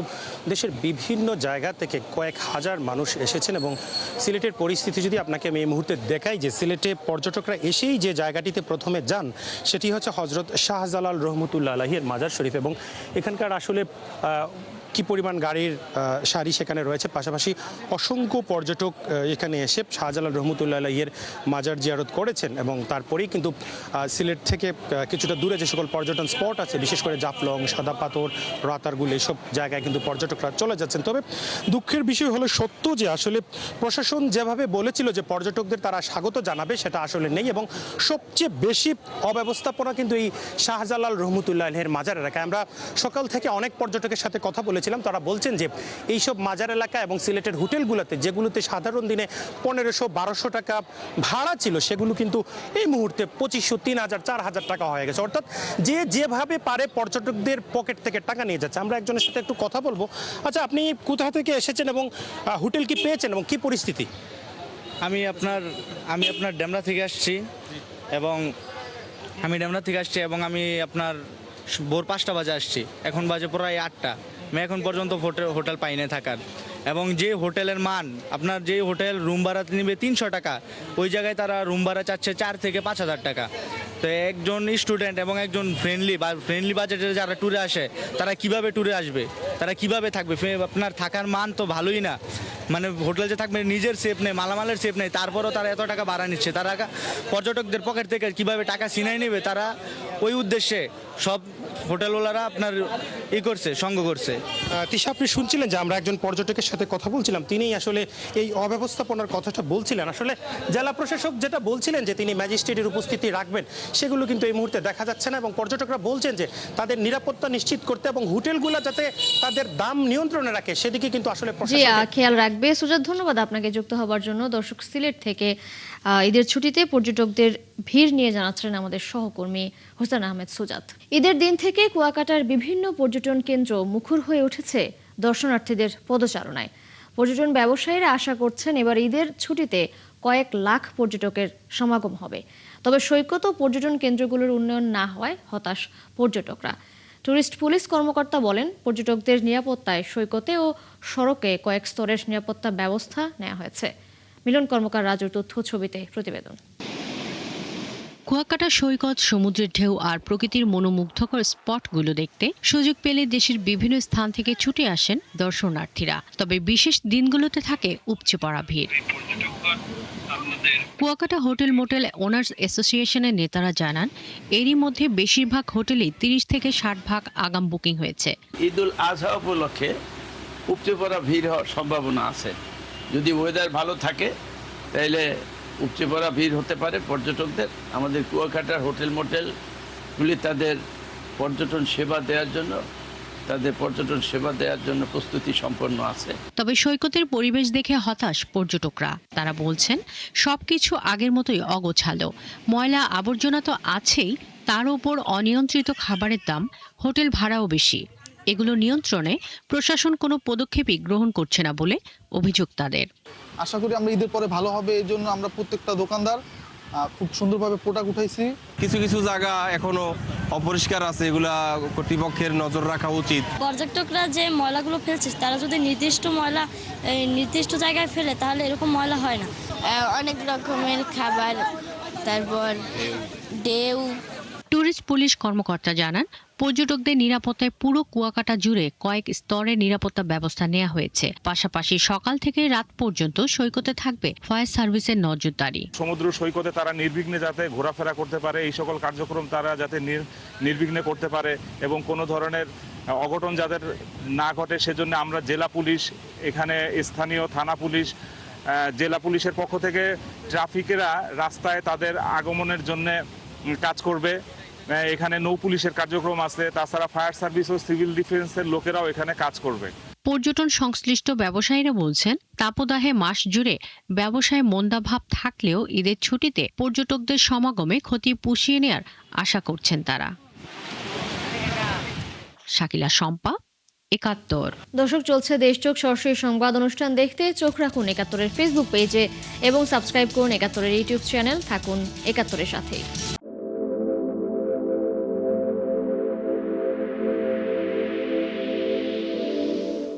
দেশের বিভিন্ন জায়গা থেকে কয়েক হাজার মানুষ এসেছেন, এবং সিলেটের পরিস্থিতি যদি আপনাকে আমি এই মুহূর্তে দেখাই, যে সিলেটে পর্যটকরা এসেই যে জায়গাটিতে প্রথমে যান সেটি হচ্ছে হযরত শাহজালাল রহমতুল্লাহ আলাইহির মাজার শরীফ, এবং এখানকার আসলে কি পরিমাণ গাড়ির সারি সেখানে রয়েছে। পাশাপাশি অসংখ্য পর্যটক এখানে এসে শাহজালাল রহমতুল্লাহ আলাইহির মাজার জিয়ারত করেছেন, এবং তারপরেই কিন্তু সিলেট থেকে কিছুটা দূরে যে সকল পর্যটন স্পট আছে, বিশেষ করে জাফলং, সাদা পাথর, রাতারগুল, এইসব জায়গায় কিন্তু পর্যটকরা চলে যাচ্ছেন। তবে দুঃখের বিষয় হলো সত্য যে আসলে প্রশাসন যেভাবে বলেছিল যে পর্যটকদের তারা স্বাগত জানাবে, সেটা আসলে নেই, এবং সবচেয়ে বেশি অব্যবস্থাপনা কিন্তু এই শাহজালাল রহমতুল্লাহ আলাইহির মাজার এলাকায়। আমরা সকাল থেকে অনেক পর্যটকের সাথে কথা বলেছিলাম, তারা বলছেন যে এইসব মাজার এলাকা এবং সিলেটের হোটেলগুলোতে, যেগুলোতে সাধারণ দিনে 1500-1200 টাকা ভাড়া ছিল, সেগুলো কিন্তু এই মুহূর্তে 2500, 3000, 4000 টাকা হয়ে গেছে। অর্থাৎ যে যেভাবে পারে পর্যটকদের পকেট থেকে টাকা নিয়ে যাচ্ছে। আমরা একজনের সাথে একটু কথা বলবো। আচ্ছা, আপনি কোথা থেকে এসেছেন এবং হোটেল কি পেয়েছেন এবং কি পরিস্থিতি? আমি আপনার ডেমরা থেকে আসছি, এবং আমি আপনার ভোর 5টা বাজে আসছি। এখন বাজে প্রায় 8টা। আমি এখন পর্যন্ত হোটেল পাই না থাকার। এবং যে হোটেলের মান, আপনার যে হোটেল রুম ভাড়া নেবে 300 টাকা, ওই জায়গায় তারা রুম ভাড়া চাচ্ছে 4 থেকে 5,000 টাকা। তো একজন স্টুডেন্ট এবং একজন ফ্রেন্ডলি বাজেটে যারা ট্যুরে আসে, তারা কিভাবে ট্যুরে আসবে, তারা কিভাবে থাকবে? আপনার থাকার মান তো ভালোই না, মানে হোটেল যে থাকবে নিজের সেফ নেই, মালামালের সেফ নেই, তারপরও তারা এত টাকা ভাড়া নিচ্ছে। তারা পর্যটকদের পকেট থেকে কিভাবে টাকা ছিনাই নেবে, তারা ওই উদ্দেশ্যে সব হোটেলওয়ালারা আপনার সঙ্গ করছে। তিশা, আপনি শুনছিলেন যে আমরা একজন পর্যটকের সাথে কথা বলছিলাম, তিনি আসলে এই অব্যবস্থাপনার কথাটা বলছিলেন। আসলে জেলা প্রশাসক যেটা বলছিলেন যে তিনি ম্যাজিস্ট্রেটের উপস্থিতি রাখবেন, সেগুলো কিন্তু এই মুহূর্তে দেখা যাচ্ছে না, এবং পর্যটকরা বলছেন যে তাদের নিরাপত্তা নিশ্চিত করতে এবং হোটেলগুলো যাতে তাদের দাম নিয়ন্ত্রণে রাখে, সেদিকে কিন্তু আসলে খেয়াল রাখবে। সুজাত, ধন্যবাদ আপনাকে যুক্ত হবার জন্য। দর্শক, সিলেট থেকে ঈদের ছুটিতে পর্যটকদের ভিড় নিয়ে জানাচ্ছিলেন আমাদের সহকর্মী হোসেন আহমেদ সুজাত। ঈদের দিন থেকে কুয়াকাটার বিভিন্ন পর্যটন কেন্দ্র মুখর হয়ে উঠেছে দর্শনার্থীদের পদচারণায়। পর্যটন ব্যবসায়ীরা আশা করছেন এবার ঈদের ছুটিতে কয়েক লাখ পর্যটকের সমাগম হবে। তবে সৈকত ও পর্যটন কেন্দ্রগুলোর উন্নয়ন না হওয়ায় হতাশ পর্যটকরা। টুরিস্ট পুলিশ কর্মকর্তা বলেন, পর্যটকদের নিরাপত্তায় সৈকতে ও সড়কে কয়েক স্তরের নিরাপত্তা ব্যবস্থা নেওয়া হয়েছে। মিলন কর্মকার রাজুর তথ্য ছবিতে প্রতিবেদন। কুয়াকাটা সৈকত, সমুদ্রের ঢেউ আর প্রকৃতির মনোমুগ্ধকর স্পটগুলো দেখতে সুযোগ পেলে দেশের বিভিন্ন স্থান থেকে ছুটে আসেন দর্শনার্থীরা। তবে বিশেষ দিনগুলোতে থাকে উপচে পড়া ভিড়। কুয়াকাটা হোটেল মোটেল ওনার্স অ্যাসোসিয়েশনের নেতারা জানান, এরই মধ্যে বেশিরভাগ হোটেলেই 30 থেকে 60 ভাগ আগাম বুকিং হয়েছে। ঈদুল আজহা উপলক্ষে উপচে পড়া ভিড় হওয়ার সম্ভাবনা আছে। যদি ওয়েদার ভালো থাকে তাহলে উপচে পড়া ভিড় হতে পারে পর্যটকদের। আমাদের কুয়াকাটার হোটেল মোটেলগুলি তাদের পর্যটন সেবা দেওয়ার জন্য প্রস্তুতি সম্পন্ন আছে। তবে সৈকতের পরিবেশ দেখে হতাশ পর্যটকরা। তারা বলছেন, সবকিছু আগের মতোই অগোছালো, ময়লা আবর্জনা তো আছেই, তার উপর অনিয়ন্ত্রিত খাবারের দাম, হোটেল ভাড়াও বেশি। এগুলো নিয়ন্ত্রণে প্রশাসন কোনো পদক্ষেপই গ্রহণ করছে না বলে অভিযোগ তাদের। আশা করি আমরা ঈদের পরে ভালো হবে, এই জন্য আমরা প্রত্যেকটা দোকানদার খুব সুন্দরভাবে প্রোডাক্ট উঠাইছি। কিছু কিছু জায়গা এখনো অপরিষ্কার আছে, এগুলা কর্তৃপক্ষের নজর রাখা উচিত। পর্যটকরা যে ময়লাগুলো ফেলছে, তারা যদি নির্দিষ্ট ময়লা নির্দিষ্ট জায়গায় ফেলে, তাহলে এরকম ময়লা হয় না। অনেক রকমের খাবার, তারপর ঢেউ। টুরিস্ট পুলিশ কর্মকর্তা জানান, পর্যটকদের নিরাপত্তায় পুরো কুয়াকাটা জুড়ে কয়েক স্তরের নিরাপত্তা ব্যবস্থা নেওয়া হয়েছে। পাশাপাশি সকাল থেকে রাত পর্যন্ত সৈকতে থাকবে ফায়ার সার্ভিসের নজরদারি। সমুদ্র সৈকতে তারা নির্বিঘ্নে যাতে ঘোরাফেরা করতে পারে, এই সকল কার্যক্রম তারা যাতে নির্বিঘ্নে করতে পারে এবং কোনো ধরনের অঘটন যাদের না ঘটে, সেজন্য আমরা জেলা পুলিশ, এখানে স্থানীয় থানা পুলিশ, জেলা পুলিশের পক্ষ থেকে ট্রাফিকেরা রাস্তায় তাদের আগমনের জন্য কাজ করবে। এখানে নৌ পুলিশের কার্যক্রম আছে, তাছাড়া ফায়ার সার্ভিস ও সিভিল ডিফেন্সের লোকেরাও এখানে কাজ করবে। পর্যটন সংশ্লিষ্ট ব্যবসায়ীরা বলছেন, তাপদাহে মাস জুড়ে ব্যবসায় মন্দাভাব থাকলেও ঈদের ছুটিতে পর্যটকদের সমাগমে ক্ষতি পুষিয়ে নেয়ার আশা করছেন তারা। শাকিলা শম্পা, ৭১। দর্শক, চলছে দেশচোখ সরাসরি সংবাদ অনুষ্ঠান দেখতে চোখ রাখুন ৭১-এর ফেসবুক পেজে এবং সাবস্ক্রাইব করুন ৭১-এর ইউটিউব চ্যানেল। থাকুন ৭১-এর সাথে।